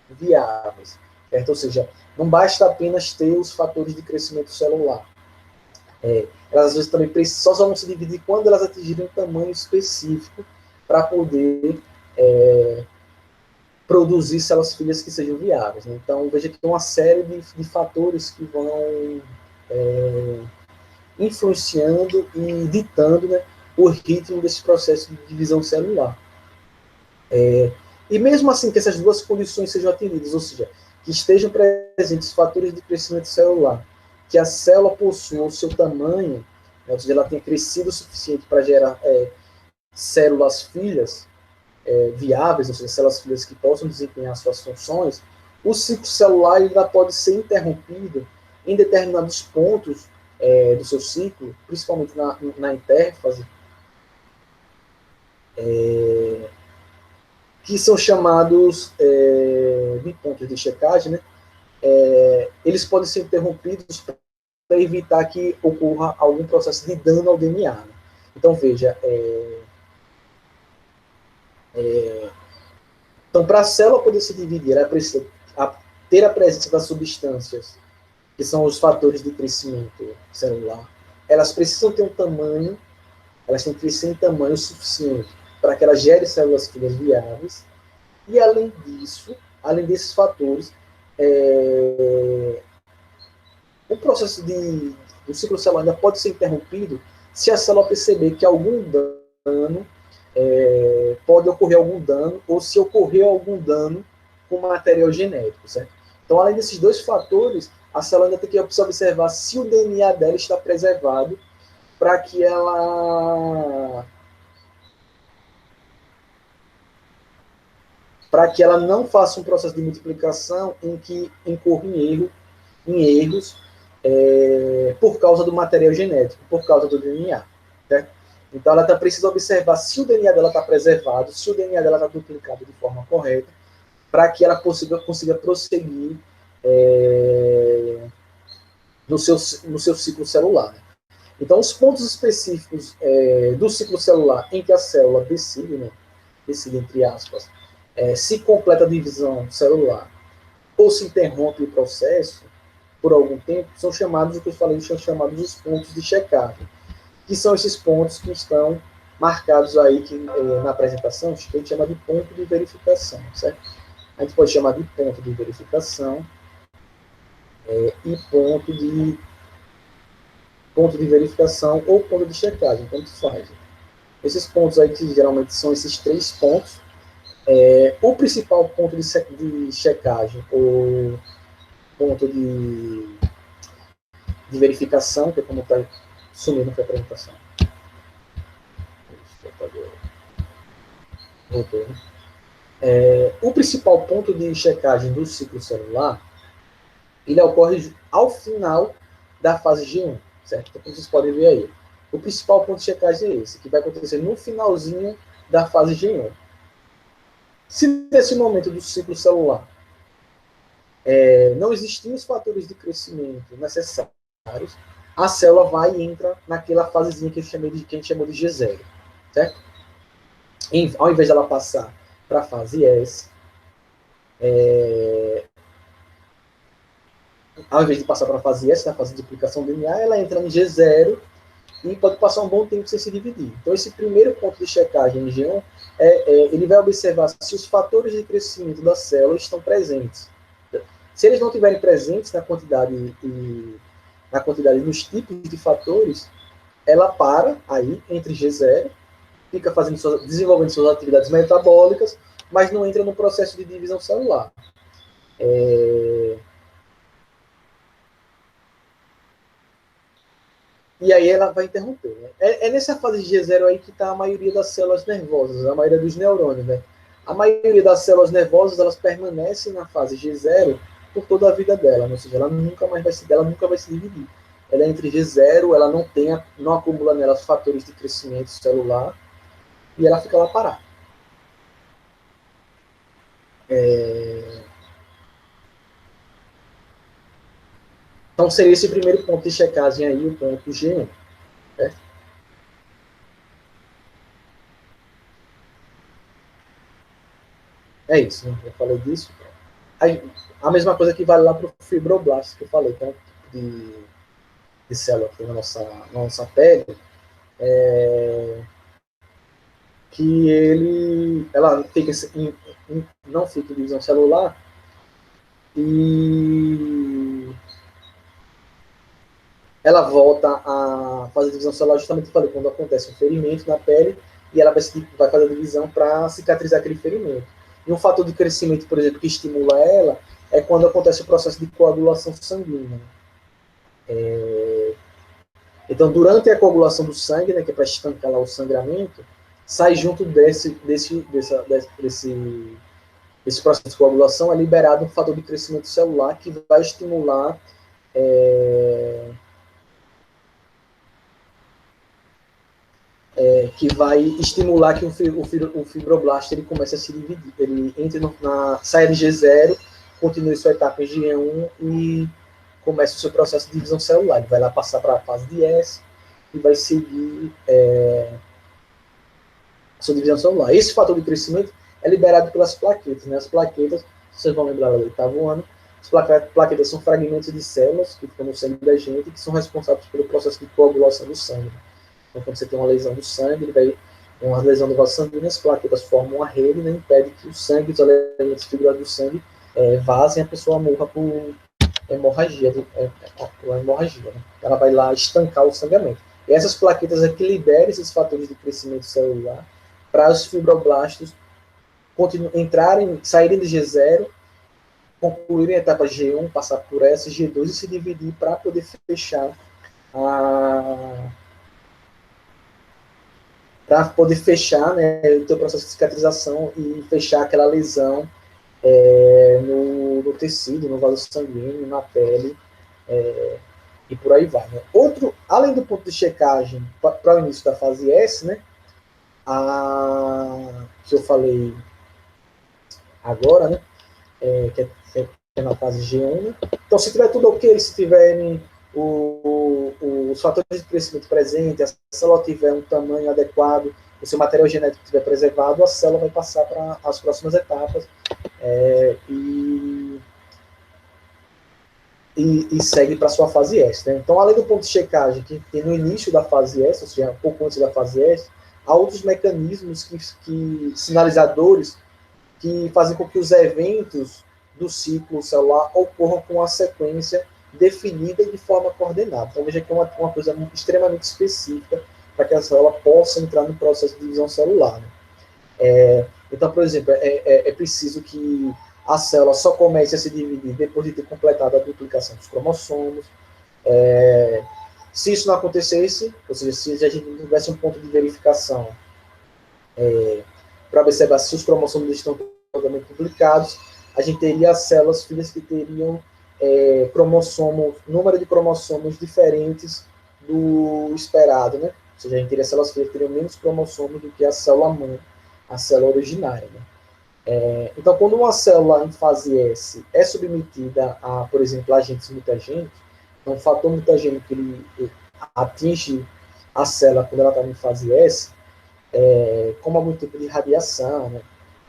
viáveis, certo? Ou seja, não basta apenas ter os fatores de crescimento celular. Elas às vezes também só vão se dividir quando elas atingirem um tamanho específico para poder produzir células filhas que sejam viáveis, né? Então, veja que tem uma série de fatores que vão influenciando e ditando, né, o ritmo desse processo de divisão celular. E mesmo assim que essas duas condições sejam atendidas, ou seja, que estejam presentes fatores de crescimento celular, que a célula possua o seu tamanho, né, ou seja, ela tenha crescido o suficiente para gerar células filhas viáveis, ou seja, células filhas que possam desempenhar suas funções, o ciclo celular ainda pode ser interrompido em determinados pontos do seu ciclo, principalmente na intérfase, que são chamados de pontos de checagem, né? Eles podem ser interrompidos para evitar que ocorra algum processo de dano ao DNA, né? Então, veja, então, para a célula poder se dividir, ela precisa ter a presença das substâncias, que são os fatores de crescimento celular. Elas precisam ter um tamanho, elas têm que crescer em tamanho suficiente para que ela gere células filhas viáveis. E, além disso, além desses fatores, o processo do ciclo celular ainda pode ser interrompido se a célula perceber que algum dano, pode ocorrer algum dano, ou se ocorreu algum dano com material genético, certo? Então, além desses dois fatores, a célula ainda tem que observar se o DNA dela está preservado para que ela não faça um processo de multiplicação em que incorra em erros por causa do material genético, por causa do DNA, certo? Então, ela precisa observar se o DNA dela está preservado, se o DNA dela está duplicado de forma correta, para que ela consiga prosseguir no seu ciclo celular. Então, os pontos específicos do ciclo celular em que a célula decide, né, entre aspas, se completa a divisão celular ou se interrompe o processo por algum tempo, são chamados, o que eu falei, são chamados os pontos de checagem, que são esses pontos que estão marcados aí que, na apresentação, que a gente chama de ponto de verificação, certo? A gente pode chamar de ponto de verificação e ponto de verificação ou ponto de checagem, tanto faz. Esses pontos aí, que geralmente são esses 3 pontos, o principal ponto de checagem ou ponto de verificação, que é como está sumindo a apresentação. Voltou, né? O principal ponto de checagem do ciclo celular, ele ocorre ao final da fase G1, certo? Então, como vocês podem ver aí, o principal ponto de checagem é esse, que vai acontecer no finalzinho da fase G1. Se nesse momento do ciclo celular não existiam os fatores de crescimento necessários, a célula vai e entra naquela fasezinha que a gente chamou de G0, certo? Ao invés dela passar para a fase S, ao invés de passar para a fase S, na fase de duplicação do DNA, ela entra em G0 e pode passar um bom tempo sem se dividir. Então, esse primeiro ponto de checagem em G1, ele vai observar se os fatores de crescimento da célula estão presentes. Se eles não estiverem presentes na quantidade nos tipos de fatores, ela para aí entre G0, fica desenvolvendo suas atividades metabólicas, mas não entra no processo de divisão celular. E aí ela vai interromper. Né? Nessa fase de G0 aí que está a maioria das células nervosas, a maioria dos neurônios. Né? A maioria das células nervosas, elas permanecem na fase G0 por toda a vida dela, ou seja, ela nunca vai se dividir. Ela é entre G0, ela não acumula nela os fatores de crescimento celular, e ela fica lá parada. Então, seria esse primeiro ponto de checagem aí, o ponto G1. Certo? É isso, né? Eu falei disso. Aí, a mesma coisa que vale lá para o fibroblasto que eu falei, que é um tipo de célula que tem na nossa pele, que ela fica não fica em divisão celular e ela volta a fazer divisão celular justamente quando acontece um ferimento na pele e ela vai fazer a divisão para cicatrizar aquele ferimento. E um fator de crescimento, por exemplo, que estimula ela é quando acontece o processo de coagulação sanguínea. Então, durante a coagulação do sangue, né, que é para estancar lá o sangramento, sai junto desse processo de coagulação, é liberado um fator de crescimento celular que vai estimular que o fibroblasto ele comece a se dividir. Ele entre saia de G0, continue sua etapa em G1 e comece o seu processo de divisão celular. Ele vai lá passar para a fase de S e vai seguir a sua divisão celular. Esse fator de crescimento é liberado pelas plaquetas. Né? As plaquetas, vocês vão lembrar do 8º ano, as plaquetas são fragmentos de células que ficam no sangue da gente que são responsáveis pelo processo de coagulação do sangue. Então, quando você tem uma lesão do sangue, ele vai uma lesão do vaso sanguíneo, as plaquetas formam uma rede e né, impede que o sangue, os elementos fibrosos do sangue vazem e a pessoa morra por hemorragia. Né? Ela vai lá estancar o sangramento. E essas plaquetas é que liberam esses fatores de crescimento celular para os fibroblastos saírem de G0, concluírem a etapa G1, passar por essa, G2 e se dividir para poder fechar né, o teu processo de cicatrização e fechar aquela lesão no tecido, no vaso sanguíneo, na pele, e por aí vai. Né? Além do ponto de checagem para o início da fase S, né, que eu falei agora, né, que é na fase G1. Né? Então, se tiver tudo ok, se tiverem os fatores de crescimento presentes, a célula tiver um tamanho adequado, o seu material genético estiver preservado, a célula vai passar para as próximas etapas e segue para a sua fase S. Né? Então, além do ponto de checagem que tem no início da fase S, ou seja, um pouco antes da fase S, há outros mecanismos sinalizadores que fazem com que os eventos do ciclo celular ocorram com uma sequência definida e de forma coordenada. Então, veja que é uma coisa extremamente específica para que a célula possa entrar no processo de divisão celular. Né? Então, por exemplo, é preciso que a célula só comece a se dividir depois de ter completado a duplicação dos cromossomos. Se isso não acontecesse, ou seja, se a gente não tivesse um ponto de verificação para observar se os cromossomos estão totalmente duplicados, a gente teria as células filhas que teriam número de cromossomos diferentes do esperado, né? Ou seja, a gente teria células filhas que teriam menos cromossomos do que a célula mãe, a célula originária. Né? Então, quando uma célula em fase S é submetida a, por exemplo, agentes mutagênicos, então o fator mutagênico que ele atinge a célula quando ela está em fase S, como algum tipo de radiação, né,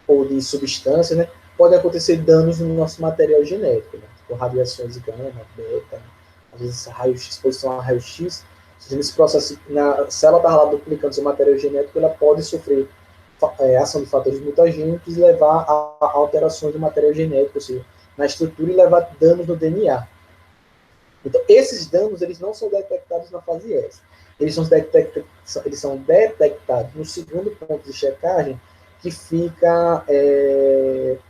ou de substância, né, pode acontecer danos no nosso material genético, né, com radiações gama, beta, às vezes exposição a raio-x. Nesse processo, a célula está lá duplicando seu material genético, ela pode sofrer ação de fatores mutagênicos e levar a alterações do material genético, ou seja, na estrutura, e levar danos no DNA. Então, esses danos, eles não são detectados na fase S. Eles são detectados no segundo ponto de checagem, que fica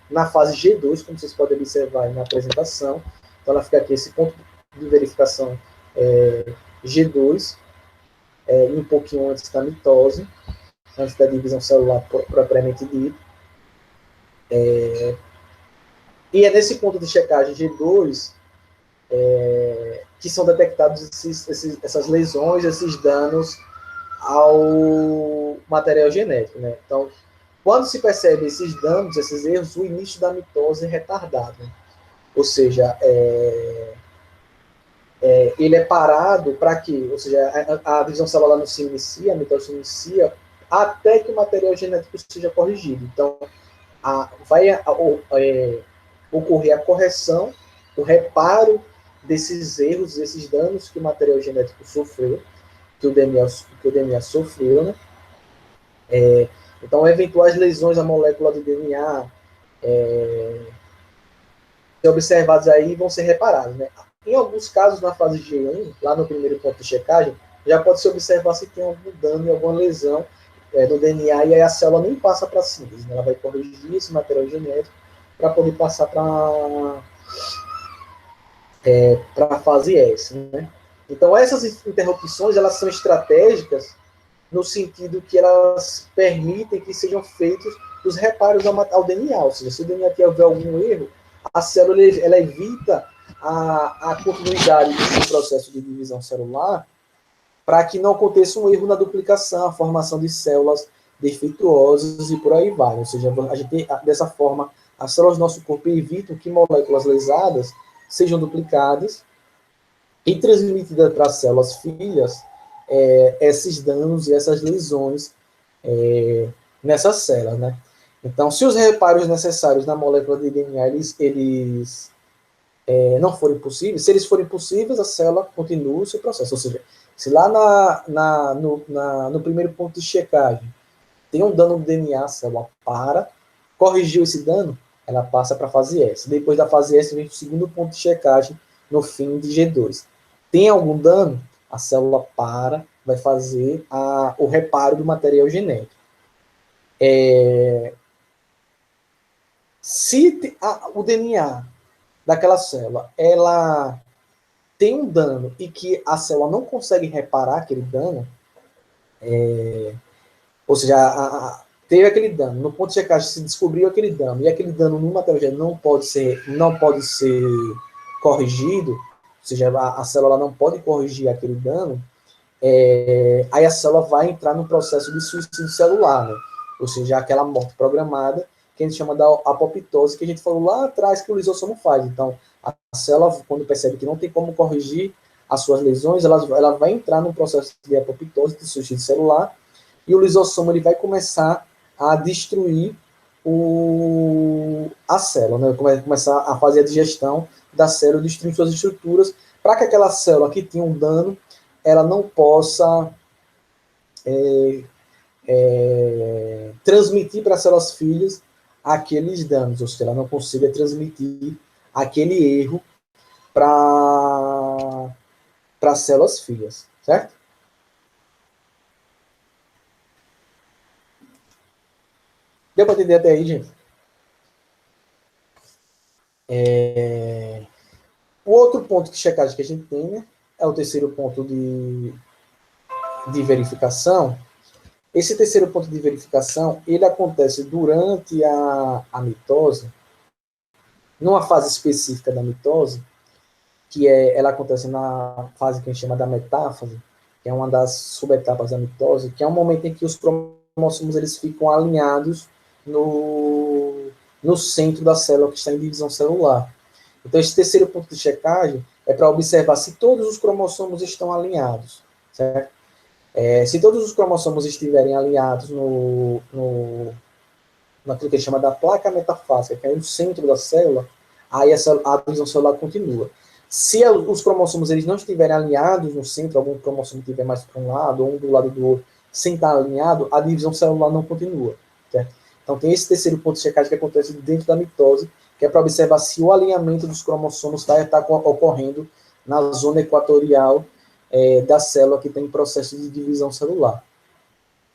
na fase G2, como vocês podem observar aí na apresentação. Então, ela fica aqui, esse ponto de verificação G2, e um pouquinho antes da mitose, antes da divisão celular propriamente dita. E é nesse ponto de checagem G2 que são detectados essas lesões, esses danos ao material genético. Né? Então, quando se percebe esses danos, esses erros, o início da mitose é retardado. Né? Ou seja, ele é parado para quê? Ou seja, a divisão celular não se inicia, a mitose se inicia, até que o material genético seja corrigido. Então, vai ocorrer a correção, o reparo desses erros, desses danos que o material genético sofreu, que o DNA sofreu, né? Então, eventuais lesões à molécula do DNA observadas aí vão ser reparadas, né? Em alguns casos, na fase G1, lá no primeiro ponto de checagem, já pode se observar se tem algum dano e alguma lesão do DNA, e aí a célula nem passa para a síntese, né? Ela vai corrigir esse material genético para poder passar para a fase S. Né? Então, essas interrupções, elas são estratégicas no sentido que elas permitem que sejam feitos os reparos ao DNA. Ou seja, se o DNA tiver algum erro, a célula ela evita a continuidade desse processo de divisão celular para que não aconteça um erro na duplicação, a formação de células defeituosas e por aí vai. Ou seja, a gente, dessa forma, as células do nosso corpo evitam que moléculas lesadas sejam duplicadas e transmitidas para as células filhas esses danos e essas lesões nessas células, né? Então, se os reparos necessários na molécula de DNA eles não forem possíveis, se eles forem possíveis, a célula continua o seu processo. Ou seja, se lá no primeiro ponto de checagem tem um dano no DNA, a célula corrigiu esse dano, ela passa para a fase S. Depois da fase S vem o segundo ponto de checagem no fim de G2. Tem algum dano? A célula vai fazer o reparo do material genético. Se o DNA daquela célula ela tem um dano e que a célula não consegue reparar aquele dano, ou seja, teve aquele dano, no ponto de checagem se descobriu aquele dano, e aquele dano no material genético não pode ser corrigido, ou seja, a célula não pode corrigir aquele dano, aí a célula vai entrar no processo de suicídio celular, né? Ou seja, aquela morte programada, que a gente chama da apoptose, que a gente falou lá atrás que o lisossomo faz. Então, a célula, quando percebe que não tem como corrigir as suas lesões, ela vai entrar no processo de apoptose, de suicídio celular, e o lisossomo ele vai começar a destruir a célula, né? Vai começar a fazer a digestão da célula, destruindo suas estruturas, para que aquela célula que tinha um dano, ela não possa transmitir para as células filhas aqueles danos, ou seja, ela não consiga transmitir aquele erro para as células filhas, certo? Deu para entender até aí, gente? O outro ponto de checagem que a gente tem, né, é o terceiro ponto de verificação. Esse terceiro ponto de verificação, ele acontece durante a mitose, numa fase específica da mitose, ela acontece na fase que a gente chama da metáfase, que é uma das subetapas da mitose, que é um momento em que os cromossomos eles ficam alinhados no centro da célula que está em divisão celular. Então, esse terceiro ponto de checagem é para observar se todos os cromossomos estão alinhados, certo? Se todos os cromossomos estiverem alinhados naquilo que a gente chama da placa metafásica, que é no centro da célula, aí a divisão celular continua. Se os cromossomos eles não estiverem alinhados no centro, algum cromossomo estiver mais para um lado ou um do lado do outro, sem estar alinhado, a divisão celular não continua. Certo? Então tem esse terceiro ponto de checagem que acontece dentro da mitose, que é para observar se o alinhamento dos cromossomos vai estar ocorrendo na zona equatorial da célula que tem processo de divisão celular.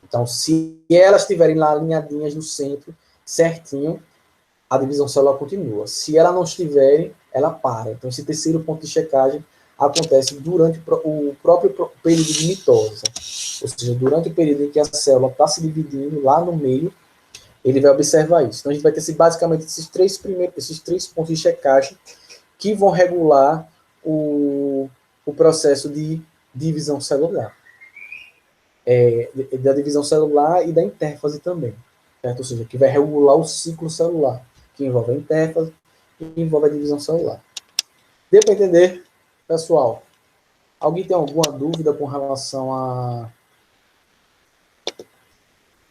Então, se elas estiverem lá alinhadinhas no centro, certinho, a divisão celular continua. Se ela não estiverem, ela para. Então, esse terceiro ponto de checagem acontece durante o próprio período de mitose. Ou seja, durante o período em que a célula está se dividindo lá no meio, ele vai observar isso. Então, a gente vai ter basicamente esses três pontos de checagem que vão regular o processo de divisão celular. Da divisão celular e da intérfase também, certo? Ou seja, que vai regular o ciclo celular, que envolve a intérfase e envolve a divisão celular. Deu para entender, pessoal? Alguém tem alguma dúvida com relação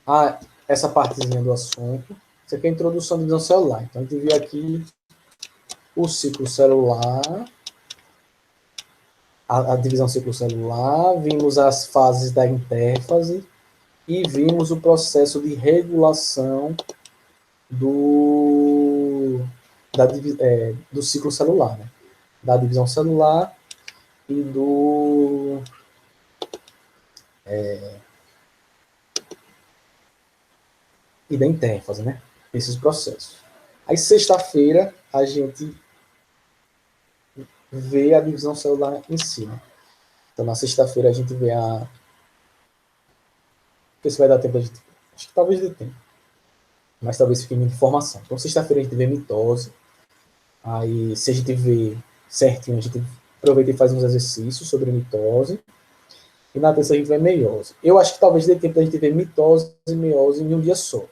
a essa partezinha do assunto? Isso aqui é a introdução à divisão celular. Então, a gente viu aqui o ciclo celular, a divisão ciclo celular, vimos as fases da intérfase e vimos o processo de regulação do ciclo celular, né? Da divisão celular e e da intérfase, né? Esses processos. Aí, sexta-feira, a gente vê a divisão celular em si, né? Então, na sexta-feira, a gente vê a... Não sei se vai dar tempo a gente... Acho que talvez dê tempo. Mas talvez fique muita informação. Então, sexta-feira, a gente vê mitose. Aí, se a gente vê certinho, a gente aproveita e faz uns exercícios sobre mitose. E na terça a gente vê meiose. Eu acho que talvez dê tempo da gente ver mitose e meiose em um dia só.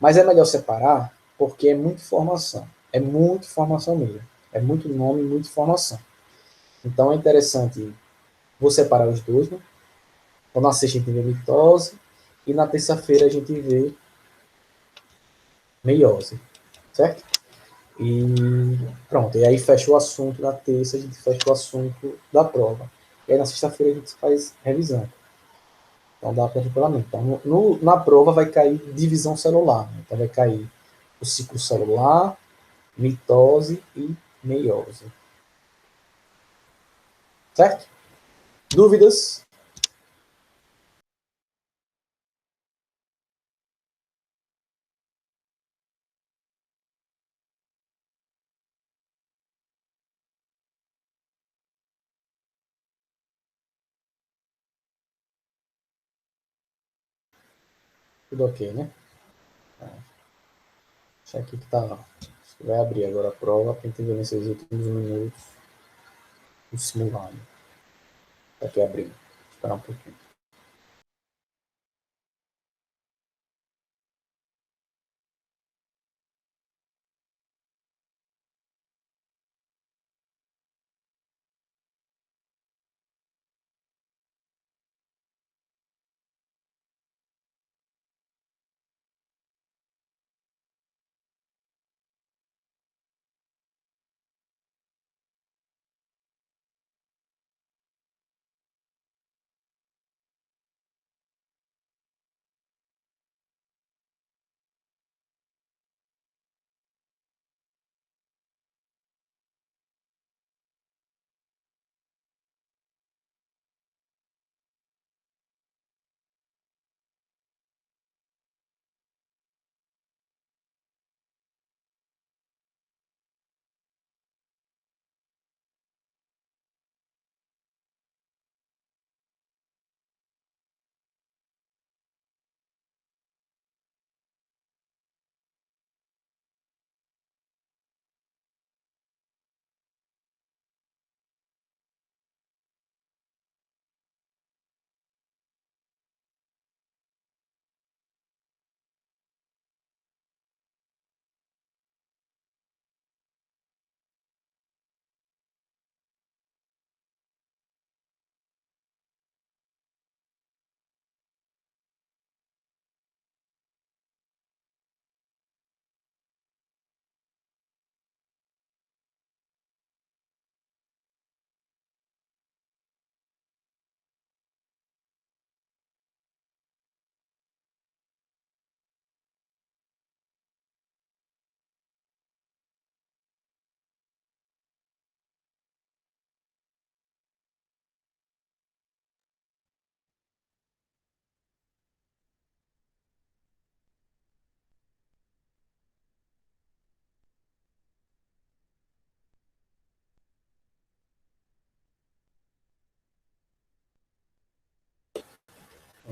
Mas é melhor separar, porque é muita informação. É muita informação mesmo. É muito nome, muita informação. Então é interessante vou separar os dois, né? Então na sexta a gente vê mitose e na terça-feira a gente vê meiose, certo? E pronto, e aí fecha o assunto da terça, a gente fecha o assunto da prova. E aí na sexta-feira a gente faz revisão. Então dá para tranquilamente. Então, na prova vai cair divisão celular. Né? Então vai cair o ciclo celular, mitose e meiose. Certo? Dúvidas? Tudo ok, né? Deixa aqui que tá. Vai abrir agora a prova para entender nesses últimos minutos o simulado. Está aqui abrindo. Esperar um pouquinho.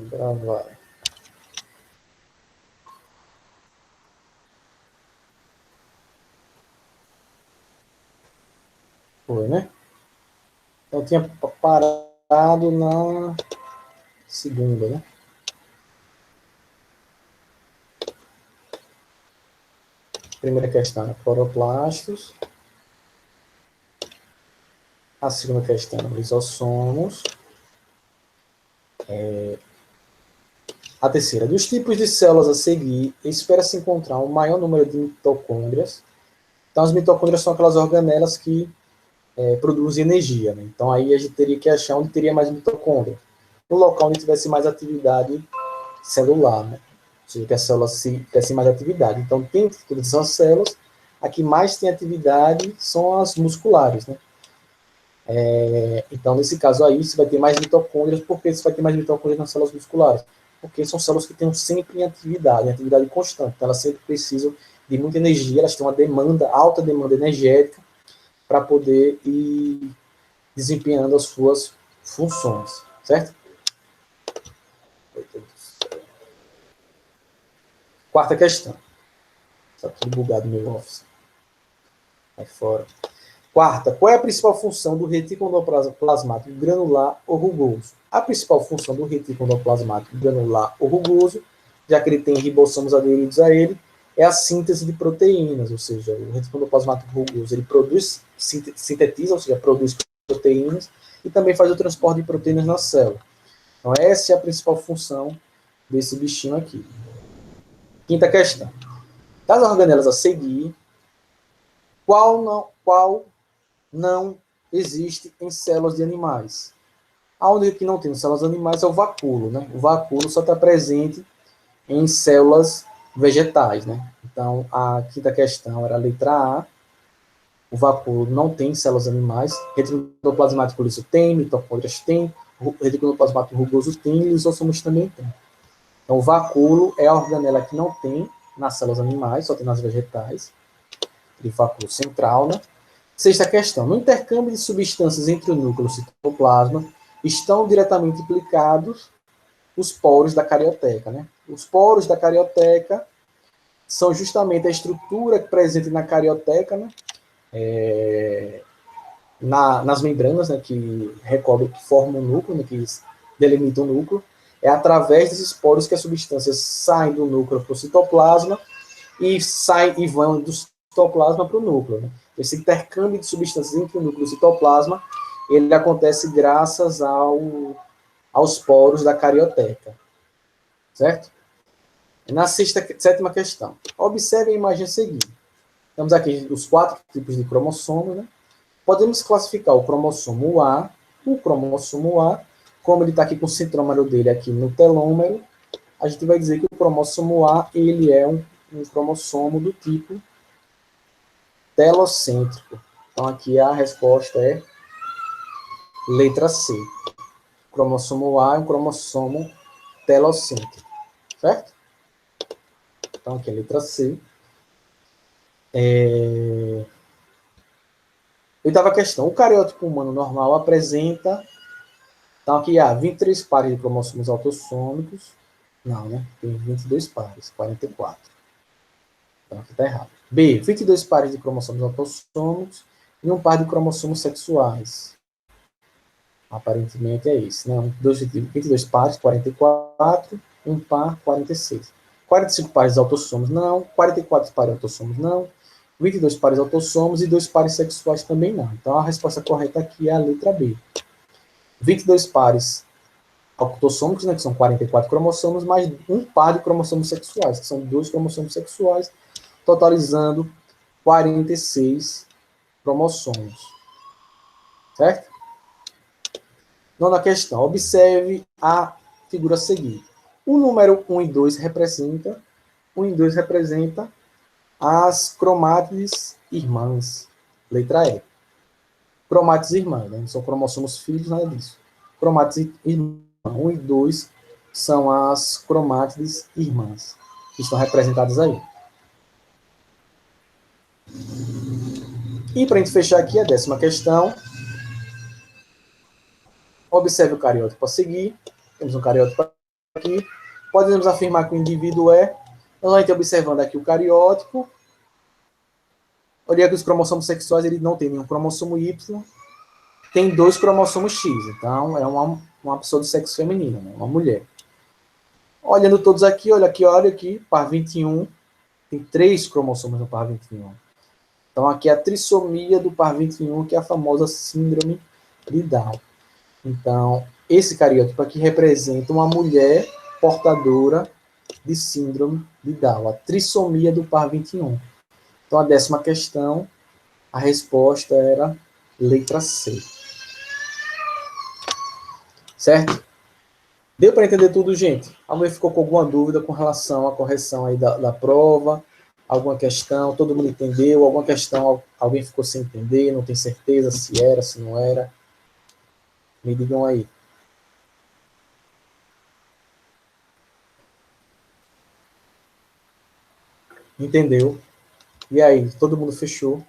Gravar. Foi, né? Então, eu tinha parado na segunda, né? Primeira questão, cloroplastos. A segunda questão, lisossomos. A terceira, dos tipos de células a seguir, espera-se encontrar um maior número de mitocôndrias. Então, as mitocôndrias são aquelas organelas que produzem energia, né? Então, aí a gente teria que achar onde teria mais mitocôndria. No local onde tivesse mais atividade celular, né? Ou seja, que as células tivessem mais atividade. Então, tem todas essas células, a que mais tem atividade são as musculares, né? Então, nesse caso aí, você vai ter mais mitocôndrias. Por que você vai ter mais mitocôndrias nas células musculares? Porque são células que estão sempre em atividade constante. Então, elas sempre precisam de muita energia, elas têm uma demanda, alta demanda energética, para poder ir desempenhando as suas funções, certo? Quarta questão. Está tudo bugado no meu Office. Vai fora. Quarta, qual é a principal função do retículo endoplasmático granular ou rugoso? A principal função do retículo endoplasmático granular ou rugoso, já que ele tem ribossomos aderidos a ele, é a síntese de proteínas, ou seja, o retículo endoplasmático rugoso, ele produz, sintetiza, ou seja, produz proteínas, e também faz o transporte de proteínas na célula. Então, essa é a principal função desse bichinho aqui. Quinta questão. Das organelas a seguir, qual não existe em células de animais? A única que não tem em células animais é o vacúolo, né? O vacúolo só está presente em células vegetais, né? Então, a quinta questão era a letra A. O vacúolo não tem células animais. Retículo endoplasmático liso tem, mitocôndrias tem, retículo endoplasmático rugoso tem, e lisossomos também tem. Então, o vacúolo é a organela que não tem nas células animais, só tem nas vegetais. De vacúolo central, né? Sexta questão. No intercâmbio de substâncias entre o núcleo e o citoplasma, estão diretamente implicados os poros da carioteca, né? Os poros da carioteca são justamente a estrutura presente na carioteca, né? Nas membranas, né, que recobrem, que formam o núcleo, né, que delimitam o núcleo. É através desses poros que as substâncias saem do núcleo para o citoplasma e vão do citoplasma para o núcleo. Né? Esse intercâmbio de substâncias entre o núcleo e o citoplasma, ele acontece graças aos poros da carioteca. Certo? Na sétima questão. Observe a imagem a seguir. Temos aqui os 4 tipos de cromossomo, né? Podemos classificar o cromossomo A, como ele está aqui com o centrômero dele aqui no telômero, a gente vai dizer que o cromossomo A, ele é um cromossomo do tipo telocêntrico. Então, aqui a resposta é letra C. O cromossomo A é um cromossomo telocêntrico. Certo? Então, aqui é a letra C. Oitava questão. O cariótipo humano normal apresenta... Então, aqui há 23 pares de cromossomos autossômicos. Não, né? Tem 22 pares, 44. Então, aqui está errado. B, 22 pares de cromossomos autossômicos e um par de cromossomos sexuais. Aparentemente é esse, né? 22 pares, 44, um par, 46. 45 pares autossomos, não. 44 pares autossomos, não. 22 pares autossomos e 2 pares sexuais também não. Então, a resposta correta aqui é a letra B. 22 pares autossômicos, né, que são 44 cromossomos, mais um par de cromossomos sexuais, que são 2 cromossomos sexuais, totalizando 46 cromossomos. Certo? Nona questão. Observe a figura a seguir. O número 1 e 2 representa as cromátides irmãs. Letra E. Cromátides irmãs, né? Não são cromossomos filhos, nada disso. Cromátides irmãs 1 e 2 são as cromátides irmãs, que estão representadas aí. E para a gente fechar aqui a 10ª questão, observe o cariótipo a seguir. Temos um cariótipo aqui, podemos afirmar que o indivíduo é, nós vamos observando aqui o cariótipo, olha que os cromossomos sexuais, ele não tem nenhum cromossomo Y, tem 2 cromossomos X, então é uma pessoa do sexo feminino, né? Uma mulher. Olhando todos aqui, olha aqui, par 21, tem 3 cromossomos no par 21. Então aqui é a trissomia do par 21, que é a famosa síndrome de Down. Então, esse cariótipo aqui representa uma mulher portadora de síndrome de Down, a trissomia do par 21. Então, a 10ª questão, a resposta era letra C. Certo? Deu para entender tudo, gente? Alguém ficou com alguma dúvida com relação à correção aí da prova? Alguma questão? Todo mundo entendeu? Alguma questão alguém ficou sem entender? Não tem certeza se era, se não era? Me digam aí. Entendeu? E aí, todo mundo fechou?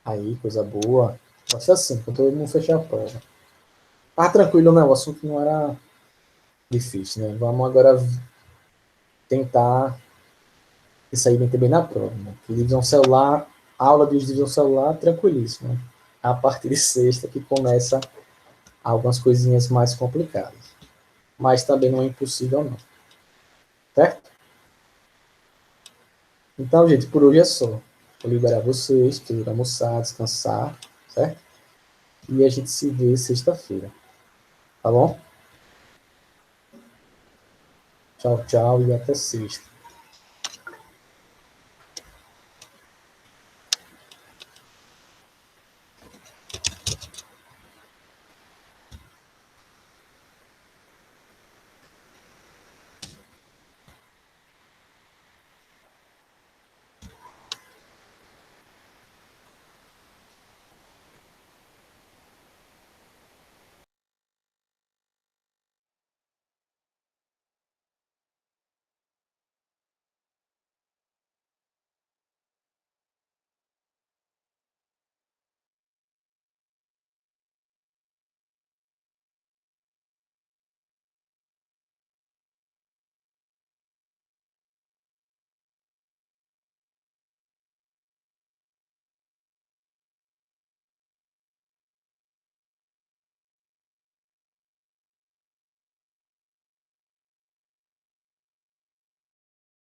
Aí, coisa boa. Pode ser assim, para todo mundo fechar a prova. Ah, tranquilo, não, o assunto não era difícil, né? Vamos agora tentar sair bem também na prova, né? Divisão celular, aula de divisão celular, tranquilíssimo, né? A partir de sexta que começa algumas coisinhas mais complicadas. Mas também não é impossível, não. Certo? Então, gente, por hoje é só. Vou liberar vocês para ir almoçar, descansar, certo? E a gente se vê sexta-feira. Tá bom? Tchau, tchau e até sexta.